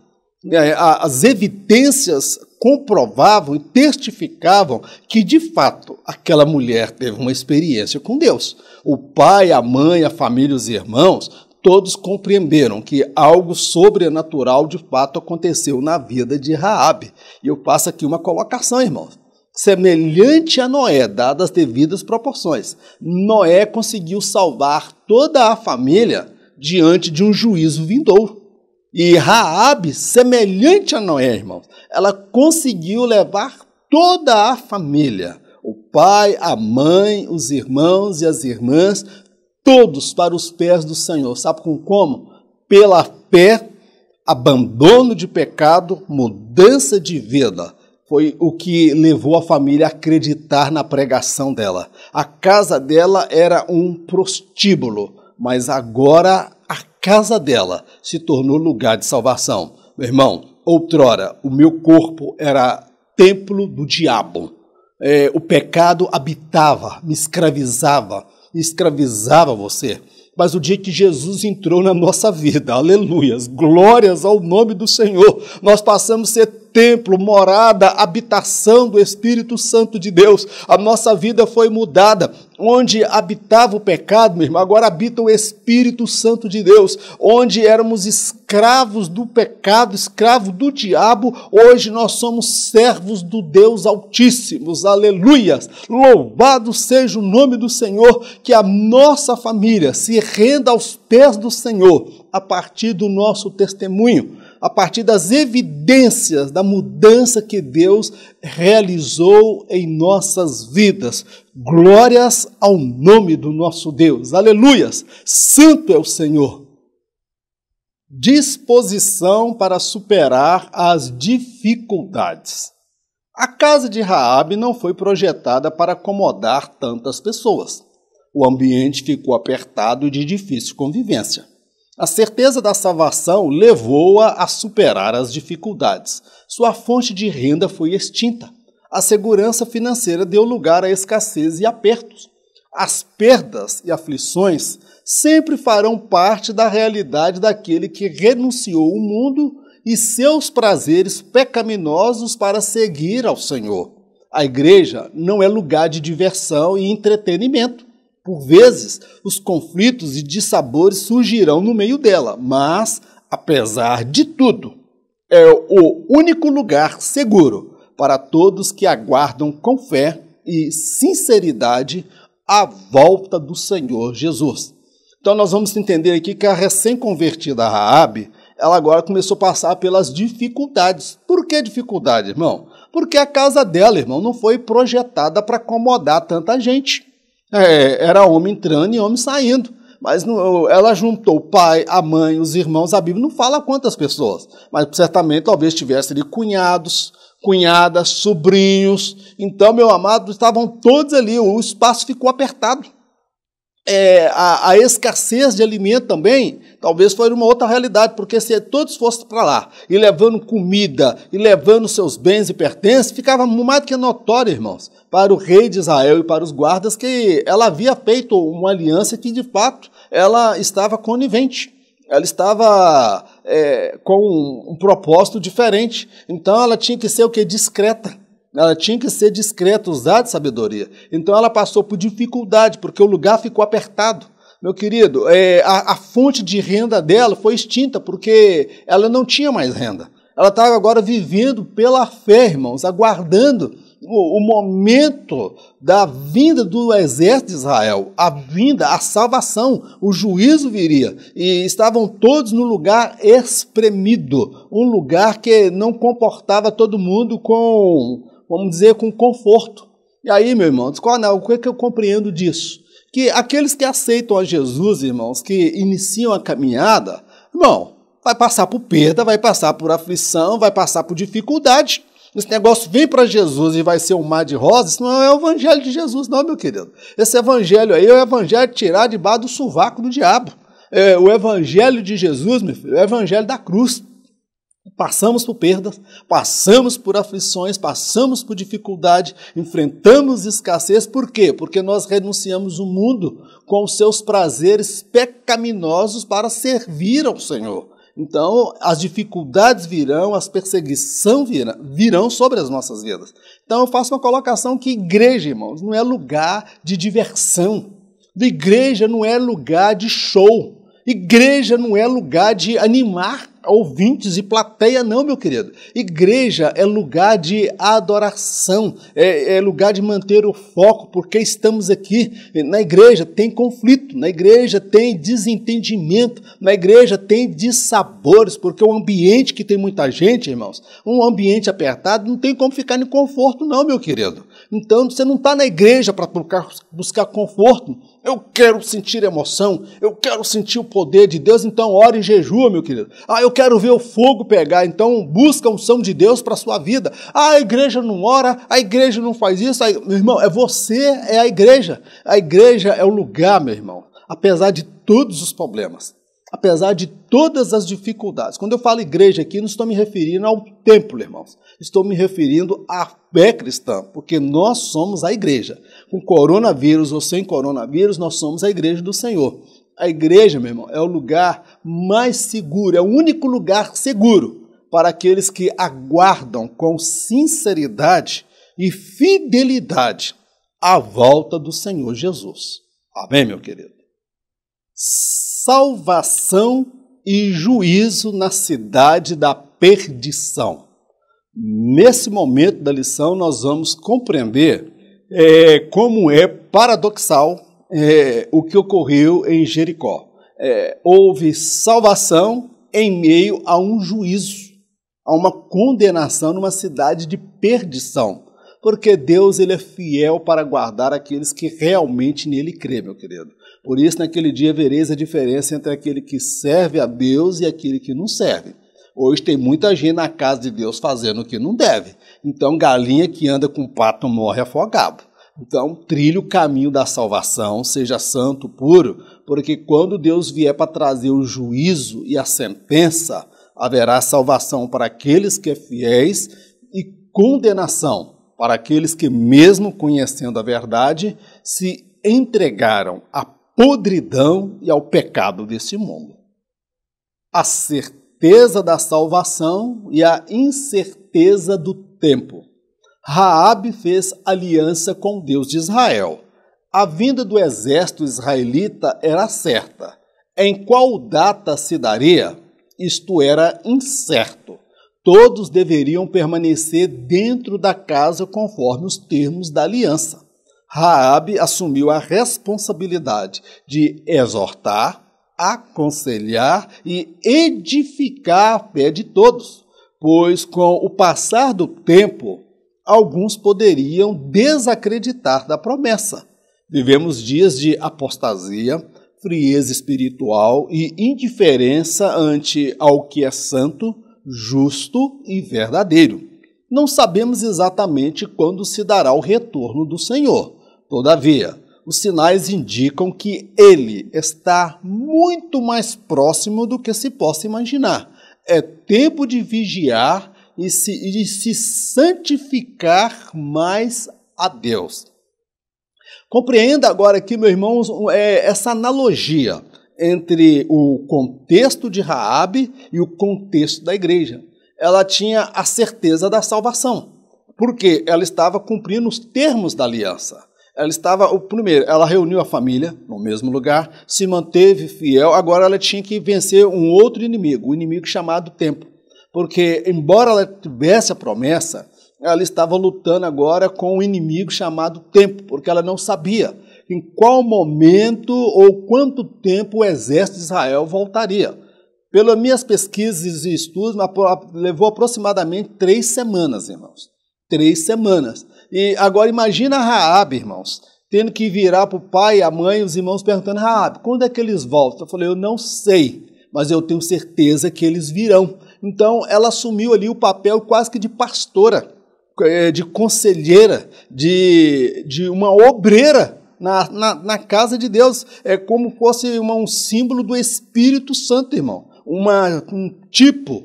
As evidências comprovavam e testificavam que, de fato, aquela mulher teve uma experiência com Deus. O pai, a mãe, a família, os irmãos, todos compreenderam que algo sobrenatural de fato aconteceu na vida de Raabe. E eu passo aqui uma colocação, irmãos. Semelhante a Noé, dadas as devidas proporções, Noé conseguiu salvar toda a família diante de um juízo vindouro. E Raabe, semelhante a Noé, irmãos, ela conseguiu levar toda a família, o pai, a mãe, os irmãos e as irmãs, todos para os pés do Senhor. Sabe como? Pela fé, abandono de pecado, mudança de vida. Foi o que levou a família a acreditar na pregação dela. A casa dela era um prostíbulo, mas agora a casa dela se tornou lugar de salvação. Meu irmão, outrora o meu corpo era templo do diabo. O pecado habitava, me escravizava você. Mas o dia que Jesus entrou na nossa vida, aleluias, glórias ao nome do Senhor, nós passamos a ser templo, morada, habitação do Espírito Santo de Deus. A nossa vida foi mudada. Onde habitava o pecado, meu irmão, agora habita o Espírito Santo de Deus. Onde éramos escravos do pecado, escravos do diabo, hoje nós somos servos do Deus Altíssimo. Aleluias! Louvado seja o nome do Senhor, que a nossa família se renda aos pés do Senhor a partir do nosso testemunho, a partir das evidências da mudança que Deus realizou em nossas vidas. Glórias ao nome do nosso Deus. Aleluias! Santo é o Senhor. Disposição para superar as dificuldades. A casa de Raabe não foi projetada para acomodar tantas pessoas. O ambiente ficou apertado e de difícil convivência. A certeza da salvação levou-a a superar as dificuldades. Sua fonte de renda foi extinta. A segurança financeira deu lugar à escassez e apertos. As perdas e aflições sempre farão parte da realidade daquele que renunciou ao mundo e seus prazeres pecaminosos para seguir ao Senhor. A igreja não é lugar de diversão e entretenimento. Por vezes, os conflitos e dissabores surgirão no meio dela, mas, apesar de tudo, é o único lugar seguro para todos que aguardam com fé e sinceridade a volta do Senhor Jesus. Então nós vamos entender aqui que a recém-convertida Raabe, ela agora começou a passar pelas dificuldades. Por que dificuldade, irmão? Porque a casa dela, irmão, não foi projetada para acomodar tanta gente. Era homem entrando e homem saindo. Mas ela juntou o pai, a mãe, os irmãos. A Bíblia não fala quantas pessoas, mas certamente talvez tivesse ali cunhados, cunhadas, sobrinhos. Então, meu amado, estavam todos ali, o espaço ficou apertado. A escassez de alimento também, talvez foi uma outra realidade, porque se todos fossem para lá, e levando comida, e levando seus bens e pertences, ficava mais do que notório, irmãos, para o rei de Israel e para os guardas, que ela havia feito uma aliança que, de fato, ela estava conivente. Ela estava com um propósito diferente. Então, ela tinha que ser o quê? Discreta. Ela tinha que ser discreta, usar de sabedoria. Então, ela passou por dificuldade, porque o lugar ficou apertado. Meu querido, a fonte de renda dela foi extinta, porque ela não tinha mais renda. Ela estava agora vivendo pela fé, irmãos, aguardando o momento da vinda do exército de Israel, a vinda, a salvação, o juízo viria. E estavam todos no lugar espremido, um lugar que não comportava todo mundo com, vamos dizer, com conforto. E aí, meu irmão, o que é que eu compreendo disso? Que aqueles que aceitam a Jesus, irmãos, que iniciam a caminhada, irmão, vai passar por perda, vai passar por aflição, vai passar por dificuldade. Esse negócio vem para Jesus e vai ser um mar de rosas, isso não é o evangelho de Jesus, não, meu querido. Esse evangelho aí é o evangelho de tirar debaixo do sovaco do diabo. O evangelho de Jesus, meu filho, é o evangelho da cruz. Passamos por perdas, passamos por aflições, passamos por dificuldade, enfrentamos escassez. Por quê? Porque nós renunciamos o mundo com os seus prazeres pecaminosos para servir ao Senhor. Então, as dificuldades virão, as perseguições virão sobre as nossas vidas. Então, eu faço uma colocação que igreja, irmãos, não é lugar de diversão. Igreja não é lugar de show. Igreja não é lugar de animar ouvintes e plateia, não, meu querido. Igreja é lugar de adoração, é lugar de manter o foco, porque estamos aqui. Na igreja tem conflito, na igreja tem desentendimento, na igreja tem dissabores, porque o ambiente que tem muita gente, irmãos, um ambiente apertado, não tem como ficar em conforto, não, meu querido. Então, você não está na igreja para buscar conforto. Eu quero sentir emoção, eu quero sentir o poder de Deus, então ore e jejua, meu querido. Eu quero ver o fogo pegar, então busca a unção de Deus para a sua vida. A igreja não ora, a igreja não faz isso. Meu irmão, você é a igreja. A igreja é o lugar, meu irmão, apesar de todos os problemas, apesar de todas as dificuldades. Quando eu falo igreja aqui, não estou me referindo ao templo, irmãos. Estou me referindo à fé cristã, porque nós somos a igreja. Com coronavírus ou sem coronavírus, nós somos a igreja do Senhor. A igreja, meu irmão, é o lugar mais seguro, é o único lugar seguro para aqueles que aguardam com sinceridade e fidelidade a volta do Senhor Jesus. Amém, meu querido? Salvação e juízo na cidade da perdição. Nesse momento da lição, nós vamos compreender como é paradoxal o que ocorreu em Jericó. Houve salvação em meio a um juízo, a uma condenação numa cidade de perdição, porque Deus ele é fiel para guardar aqueles que realmente nele crê, meu querido. Por isso, naquele dia vereis a diferença entre aquele que serve a Deus e aquele que não serve. Hoje tem muita gente na casa de Deus fazendo o que não deve. Então, galinha que anda com pato morre afogado. Então, trilhe o caminho da salvação, seja santo, puro, porque quando Deus vier para trazer o juízo e a sentença, haverá salvação para aqueles que são fiéis e condenação para aqueles que, mesmo conhecendo a verdade, se entregaram à podridão e ao pecado desse mundo. A certeza da salvação e a incerteza do tempo. Raabe fez aliança com o Deus de Israel. A vinda do exército israelita era certa. Em qual data se daria? Isto era incerto. Todos deveriam permanecer dentro da casa conforme os termos da aliança. Raabe assumiu a responsabilidade de exortar, aconselhar e edificar a fé de todos, pois com o passar do tempo, alguns poderiam desacreditar da promessa. Vivemos dias de apostasia, frieza espiritual e indiferença ante ao que é santo, justo e verdadeiro. Não sabemos exatamente quando se dará o retorno do Senhor. Todavia, os sinais indicam que ele está muito mais próximo do que se possa imaginar. É tempo de vigiar e se santificar mais a Deus. Compreenda agora aqui, meu irmão, essa analogia entre o contexto de Raabe e o contexto da igreja. Ela tinha a certeza da salvação, porque ela estava cumprindo os termos da aliança. Ela reuniu a família no mesmo lugar, se manteve fiel, agora ela tinha que vencer um outro inimigo, o inimigo chamado tempo. Porque, embora ela tivesse a promessa, ela estava lutando agora com um inimigo chamado tempo, porque ela não sabia em qual momento ou quanto tempo o exército de Israel voltaria. Pelas minhas pesquisas e estudos, levou aproximadamente 3 semanas, irmãos. 3 semanas. E agora imagina a Raabe, irmãos, tendo que virar para o pai e a mãe, os irmãos perguntando: Raabe, quando é que eles voltam? Eu falei: eu não sei, mas eu tenho certeza que eles virão. Então ela assumiu ali o papel quase que de pastora, de conselheira, de uma obreira na casa de Deus. É como fosse um símbolo do Espírito Santo, irmão. Um tipo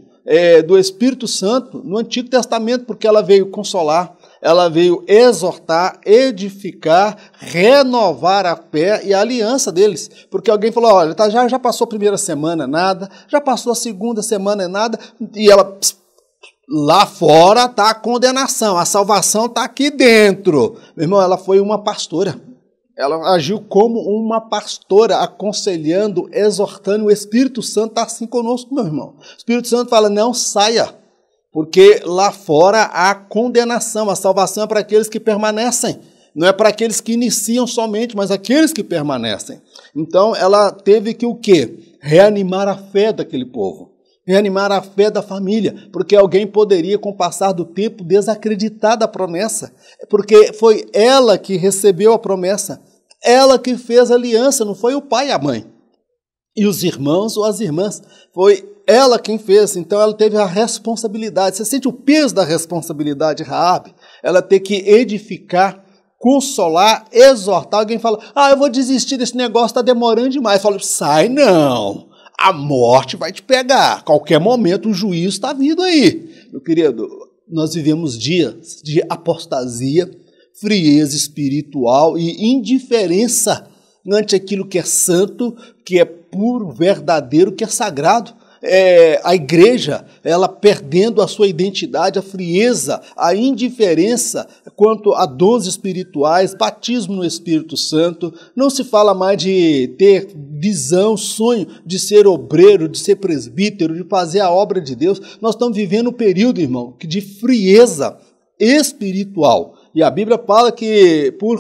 do Espírito Santo no Antigo Testamento, porque ela veio consolar, ela veio exortar, edificar, renovar a fé e a aliança deles. Porque alguém falou: olha, já passou a primeira semana, nada, já passou a segunda semana, nada, e ela... Lá fora está a condenação, a salvação está aqui dentro. Meu irmão, ela foi uma pastora. Ela agiu como uma pastora, aconselhando, exortando. O Espírito Santo está assim conosco, meu irmão. O Espírito Santo fala: não saia, porque lá fora há condenação. A salvação é para aqueles que permanecem. Não é para aqueles que iniciam somente, mas aqueles que permanecem. Então, ela teve que o quê? Reanimar a fé daquele povo. Reanimar a fé da família, porque alguém poderia, com o passar do tempo, desacreditar da promessa, porque foi ela que recebeu a promessa, ela que fez a aliança, não foi o pai e a mãe, e os irmãos ou as irmãs, foi ela quem fez. Então ela teve a responsabilidade. Você sente o peso da responsabilidade, Raabe? Ela tem que edificar, consolar, exortar. Alguém fala: eu vou desistir desse negócio, está demorando demais. Fala: sai não! A morte vai te pegar. A qualquer momento o juízo está vindo aí. Meu querido, nós vivemos dias de apostasia, frieza espiritual e indiferença ante aquilo que é santo, que é puro, verdadeiro, que é sagrado. A igreja, ela perdendo a sua identidade, a frieza, a indiferença quanto a dons espirituais, batismo no Espírito Santo. Não se fala mais de ter visão, sonho de ser obreiro, de ser presbítero, de fazer a obra de Deus. Nós estamos vivendo um período, irmão, de frieza espiritual. E a Bíblia fala que por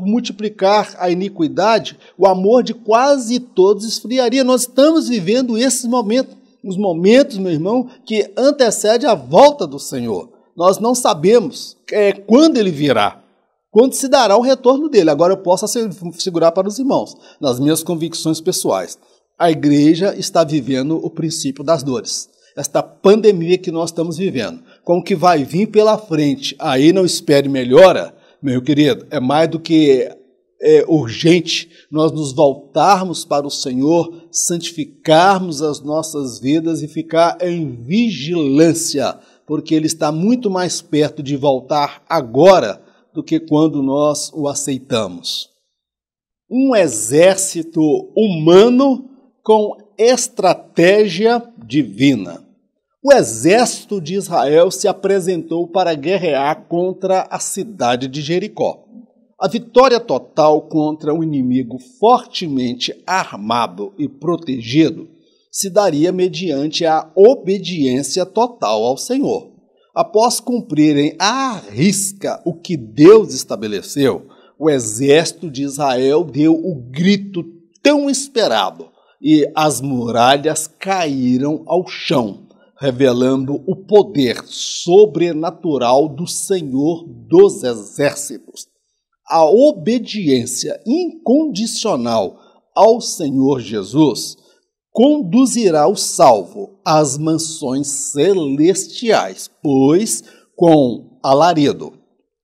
multiplicar a iniquidade, o amor de quase todos esfriaria. Nós estamos vivendo esses momentos, os momentos, meu irmão, que antecedem a volta do Senhor. Nós não sabemos quando ele virá, quando se dará o retorno dele. Agora eu posso segurar para os irmãos, nas minhas convicções pessoais. A igreja está vivendo o princípio das dores. Esta pandemia que nós estamos vivendo, com o que vai vir pela frente, aí não espere melhora, meu querido, é mais do que urgente nós nos voltarmos para o Senhor, santificarmos as nossas vidas e ficar em vigilância, porque Ele está muito mais perto de voltar agora do que quando nós o aceitamos. Um exército humano com estratégia divina. O exército de Israel se apresentou para guerrear contra a cidade de Jericó. A vitória total contra um inimigo fortemente armado e protegido se daria mediante a obediência total ao Senhor. Após cumprirem à risca o que Deus estabeleceu, o exército de Israel deu o grito tão esperado e as muralhas caíram ao chão, revelando o poder sobrenatural do Senhor dos Exércitos. A obediência incondicional ao Senhor Jesus conduzirá o salvo às mansões celestiais, pois com alarido,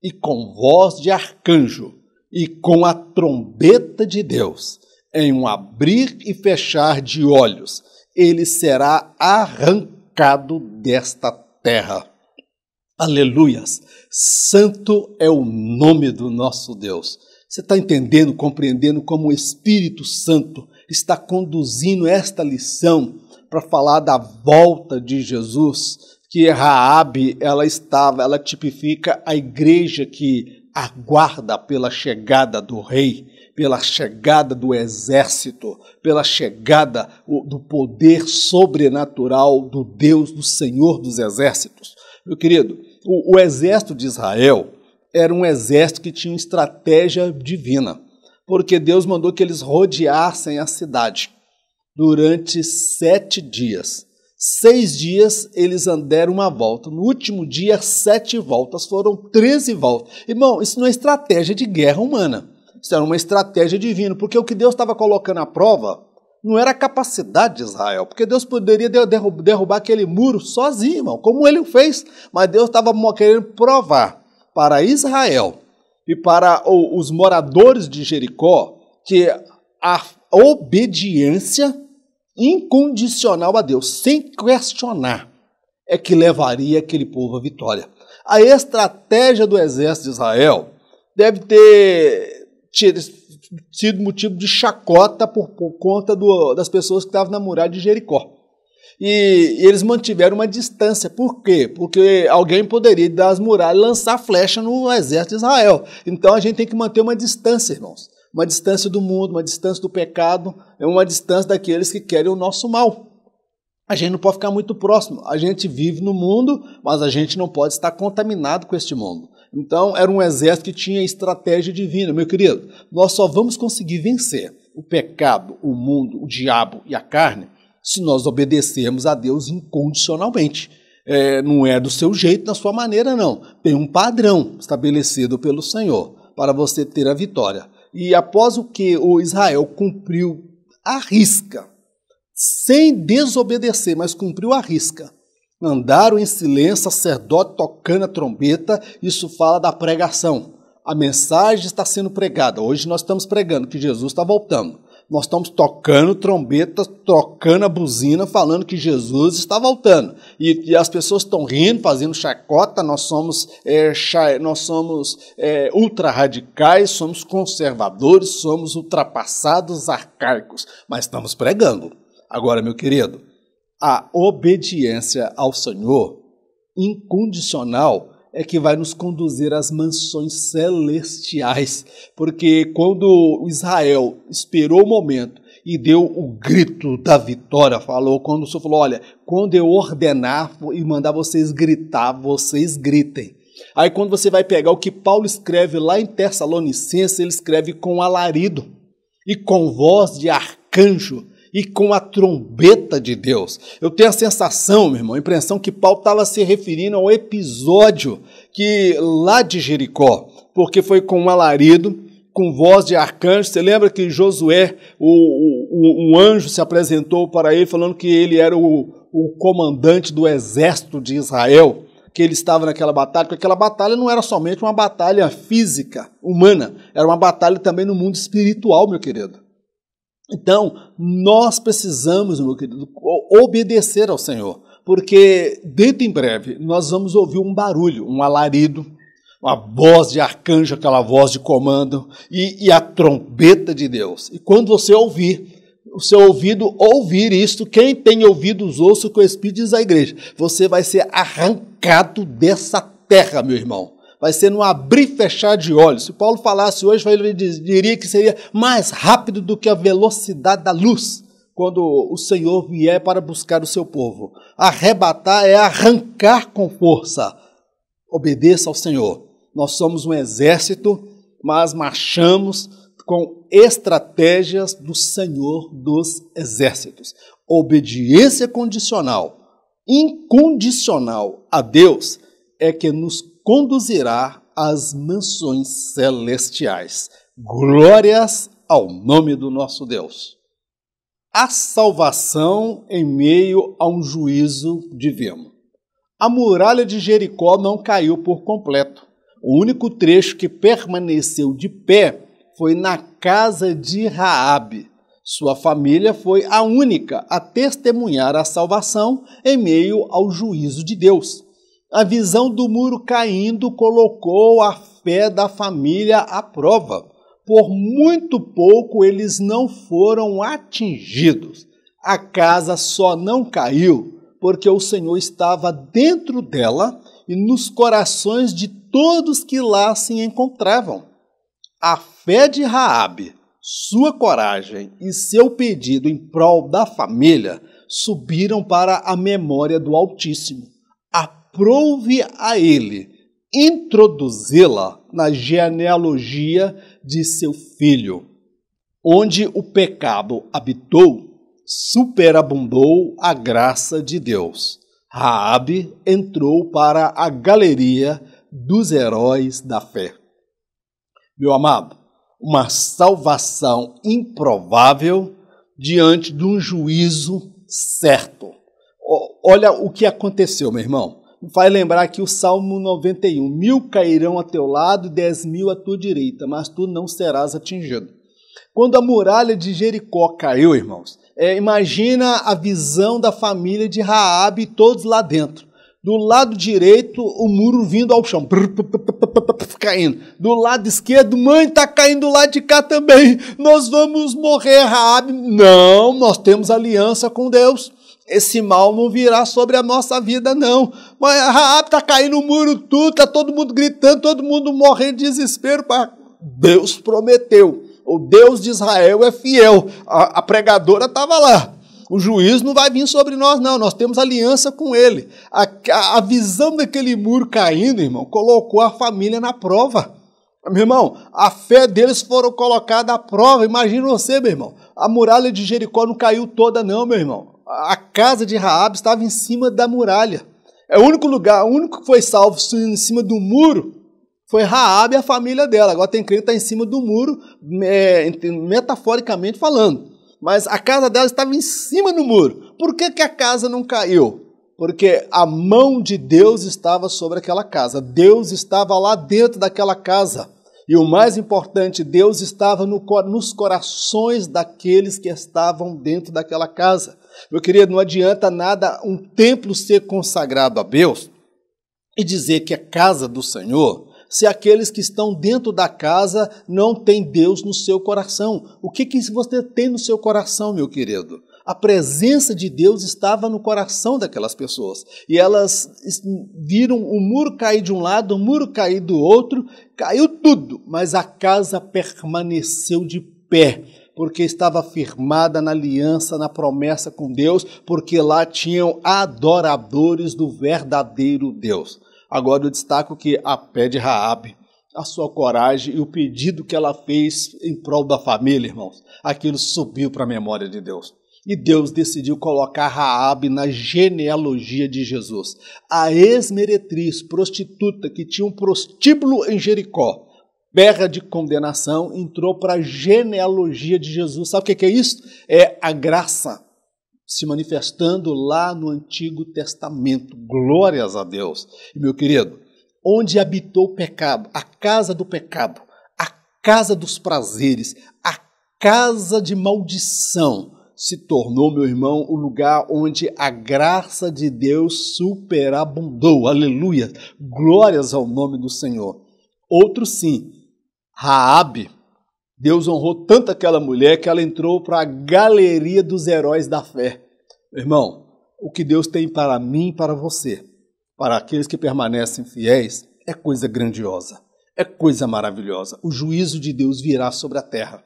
e com voz de arcanjo, e com a trombeta de Deus, em um abrir e fechar de olhos, ele será arrancado desta terra. Aleluias! Santo é o nome do nosso Deus. Você está entendendo, compreendendo como o Espírito Santo está conduzindo esta lição para falar da volta de Jesus, que Raabe, ela tipifica a igreja que aguarda pela chegada do rei, pela chegada do exército, pela chegada do poder sobrenatural do Deus, do Senhor dos exércitos. Meu querido, o exército de Israel era um exército que tinha uma estratégia divina, porque Deus mandou que eles rodeassem a cidade durante 7 dias. 6 dias eles andaram uma volta. No último dia, 7 voltas. Foram 13 voltas. Irmão, isso não é estratégia de guerra humana. Isso era uma estratégia divina, porque o que Deus estava colocando à prova não era a capacidade de Israel, porque Deus poderia derrubar aquele muro sozinho, irmão, como ele o fez. Mas Deus estava querendo provar para Israel e para os moradores de Jericó que a obediência incondicional a Deus, sem questionar, é que levaria aquele povo à vitória. A estratégia do exército de Israel deve ter sido motivo de chacota por conta das pessoas que estavam na muralha de Jericó. E eles mantiveram uma distância. Por quê? Porque alguém poderia, das muralhas, lançar flecha no exército de Israel. Então a gente tem que manter uma distância, irmãos. Uma distância do mundo, uma distância do pecado, é uma distância daqueles que querem o nosso mal. A gente não pode ficar muito próximo. A gente vive no mundo, mas a gente não pode estar contaminado com este mundo. Então, era um exército que tinha estratégia divina. Meu querido, nós só vamos conseguir vencer o pecado, o mundo, o diabo e a carne se nós obedecermos a Deus incondicionalmente. Não é do seu jeito, da sua maneira, não. Tem um padrão estabelecido pelo Senhor para você ter a vitória. E após o que o Israel cumpriu à risca, sem desobedecer, mas cumpriu à risca, andaram em silêncio, sacerdote tocando a trombeta, isso fala da pregação. A mensagem está sendo pregada. Hoje nós estamos pregando que Jesus está voltando. Nós estamos tocando trombeta, tocando a buzina, falando que Jesus está voltando. E as pessoas estão rindo, fazendo chacota. Nós somos ultra radicais, somos conservadores, somos ultrapassados, arcaicos. Mas estamos pregando. Agora, meu querido, a obediência ao Senhor incondicional é que vai nos conduzir às mansões celestiais, porque quando Israel esperou o momento e deu o grito da vitória, quando o Senhor falou, olha, quando eu ordenar e mandar vocês gritar, vocês gritem. Aí quando você vai pegar o que Paulo escreve lá em Tessalonicenses, ele escreve com alarido e com voz de arcanjo, e com a trombeta de Deus. Eu tenho a sensação, meu irmão, a impressão que Paulo estava se referindo ao episódio que lá de Jericó, porque foi com um alarido, com voz de arcanjo. Você lembra que Josué, um anjo se apresentou para ele, falando que ele era o comandante do exército de Israel, que ele estava naquela batalha, porque aquela batalha não era somente uma batalha física, humana, era uma batalha também no mundo espiritual, meu querido. Então, nós precisamos, meu querido, obedecer ao Senhor, porque dentro em breve nós vamos ouvir um barulho, um alarido, uma voz de arcanjo, aquela voz de comando e a trombeta de Deus. E quando você ouvir, o seu ouvido ouvir isto, quem tem ouvidos ouça o que o Espírito diz à igreja, você vai ser arrancado dessa terra, meu irmão. Vai ser no abrir e fechar de olhos. Se Paulo falasse hoje, ele diria que seria mais rápido do que a velocidade da luz, quando o Senhor vier para buscar o seu povo. Arrebatar é arrancar com força. Obedeça ao Senhor. Nós somos um exército, mas marchamos com estratégias do Senhor dos exércitos. Obediência condicional, incondicional a Deus, é que nos conduzirá às mansões celestiais. Glórias ao nome do nosso Deus. A salvação em meio a um juízo divino. A muralha de Jericó não caiu por completo. O único trecho que permaneceu de pé foi na casa de Raabe. Sua família foi a única a testemunhar a salvação em meio ao juízo de Deus. A visão do muro caindo colocou a fé da família à prova. Por muito pouco eles não foram atingidos. A casa só não caiu porque o Senhor estava dentro dela e nos corações de todos que lá se encontravam. A fé de Raabe, sua coragem e seu pedido em prol da família subiram para a memória do Altíssimo. Aprove a ele introduzi-la na genealogia de seu filho. Onde o pecado habitou, superabundou a graça de Deus. Raabe entrou para a galeria dos heróis da fé. Meu amado, uma salvação improvável diante de um juízo certo. Olha o que aconteceu, meu irmão. Vai lembrar aqui o Salmo 91. 1000 cairão a teu lado e 10.000 à tua direita, mas tu não serás atingido. Quando a muralha de Jericó caiu, irmãos, imagina a visão da família de Raabe e todos lá dentro. Do lado direito, o muro vindo ao chão, caindo. Do lado esquerdo, mãe, está caindo do lado de cá também. Nós vamos morrer, Raabe. Não, nós temos aliança com Deus. Esse mal não virá sobre a nossa vida, não. Mas Raabe está caindo o muro tudo, está todo mundo gritando, todo mundo morrendo de desespero. Deus prometeu. O Deus de Israel é fiel. A pregadora estava lá. O juízo não vai vir sobre nós, não. Nós temos aliança com ele. A visão daquele muro caindo, irmão, colocou a família na prova. Meu irmão, a fé deles foram colocada à prova. Imagina você, meu irmão. A muralha de Jericó não caiu toda, não, meu irmão. A casa de Raabe estava em cima da muralha. É o único lugar, o único que foi salvo em cima do muro foi Raabe e a família dela. Agora tem crente que está em cima do muro, metaforicamente falando. Mas a casa dela estava em cima do muro. Por que a casa não caiu? Porque a mão de Deus estava sobre aquela casa. Deus estava lá dentro daquela casa. E o mais importante, Deus estava nos corações daqueles que estavam dentro daquela casa. Meu querido, não adianta nada um templo ser consagrado a Deus e dizer que é casa do Senhor, se aqueles que estão dentro da casa não têm Deus no seu coração. O que você tem no seu coração, meu querido? A presença de Deus estava no coração daquelas pessoas. E elas viram o muro cair de um lado, o muro cair do outro, caiu tudo, mas a casa permaneceu de pé, porque estava firmada na aliança, na promessa com Deus, porque lá tinham adoradores do verdadeiro Deus. Agora eu destaco que a fé de Raabe, a sua coragem e o pedido que ela fez em prol da família, irmãos, aquilo subiu para a memória de Deus. E Deus decidiu colocar Raabe na genealogia de Jesus. A ex-meretriz, prostituta, que tinha um prostíbulo em Jericó, berra de condenação, entrou para a genealogia de Jesus. Sabe o que é isso? É a graça se manifestando lá no Antigo Testamento. Glórias a Deus. E, meu querido, onde habitou o pecado, a casa do pecado, a casa dos prazeres, a casa de maldição, se tornou, meu irmão, o lugar onde a graça de Deus superabundou. Aleluia! Glórias ao nome do Senhor. Outro sim, Raabe, Deus honrou tanto aquela mulher que ela entrou para a galeria dos heróis da fé. Meu irmão, o que Deus tem para mim e para você, para aqueles que permanecem fiéis, é coisa grandiosa, é coisa maravilhosa. O juízo de Deus virá sobre a terra.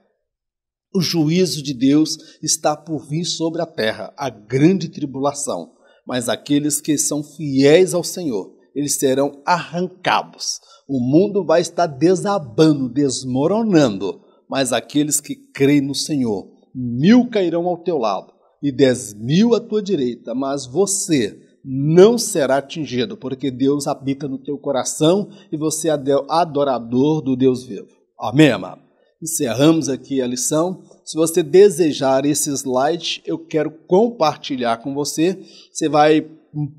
O juízo de Deus está por vir sobre a terra, a grande tribulação. Mas aqueles que são fiéis ao Senhor, eles serão arrancados. O mundo vai estar desabando, desmoronando. Mas aqueles que creem no Senhor, 1000 cairão ao teu lado e 10.000 à tua direita, mas você não será atingido, porque Deus habita no teu coração e você é adorador do Deus vivo. Amém, amado? Encerramos aqui a lição. Se você desejar esse slide, eu quero compartilhar com você. Você vai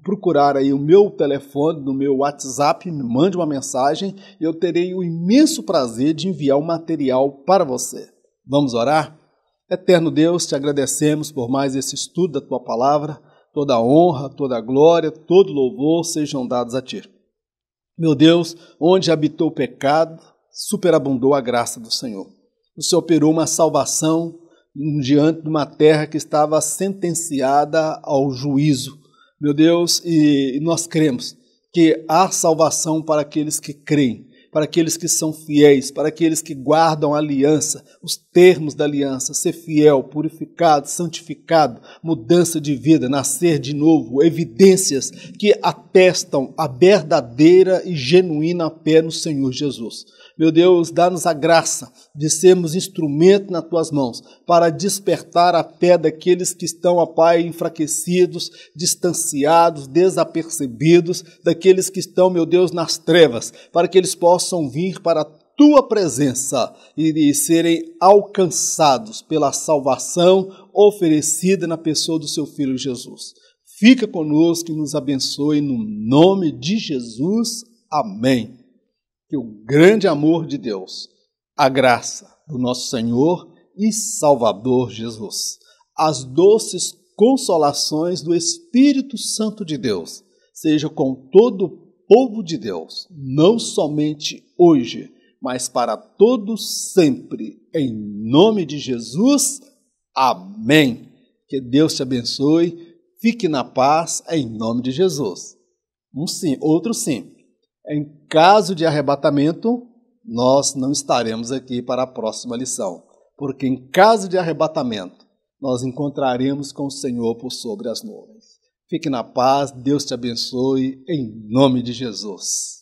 procurar aí o meu telefone, no meu WhatsApp, me mande uma mensagem e eu terei o imenso prazer de enviar o material para você. Vamos orar? Eterno Deus, te agradecemos por mais esse estudo da Tua Palavra. Toda a honra, toda a glória, todo louvor sejam dados a Ti. Meu Deus, onde habitou o pecado, superabundou a graça do Senhor. O Senhor operou uma salvação diante de uma terra que estava sentenciada ao juízo. Meu Deus, e nós cremos que há salvação para aqueles que creem, para aqueles que são fiéis, para aqueles que guardam a aliança, os termos da aliança, ser fiel, purificado, santificado, mudança de vida, nascer de novo, evidências que atestam a verdadeira e genuína fé no Senhor Jesus. Meu Deus, dá-nos a graça de sermos instrumento nas Tuas mãos para despertar a fé daqueles que estão, ó Pai, enfraquecidos, distanciados, desapercebidos, daqueles que estão, meu Deus, nas trevas, para que eles possam vir para a Tua presença e serem alcançados pela salvação oferecida na pessoa do Seu Filho Jesus. Fica conosco e nos abençoe no nome de Jesus. Amém. Que o grande amor de Deus, a graça do nosso Senhor e Salvador Jesus, as doces consolações do Espírito Santo de Deus, seja com todo o povo de Deus, não somente hoje, mas para todos sempre, em nome de Jesus. Amém. Que Deus te abençoe, fique na paz, em nome de Jesus. Um sim, outro sim. Em caso de arrebatamento, nós não estaremos aqui para a próxima lição, porque em caso de arrebatamento, nós encontraremos com o Senhor por sobre as nuvens. Fique na paz, Deus te abençoe, em nome de Jesus.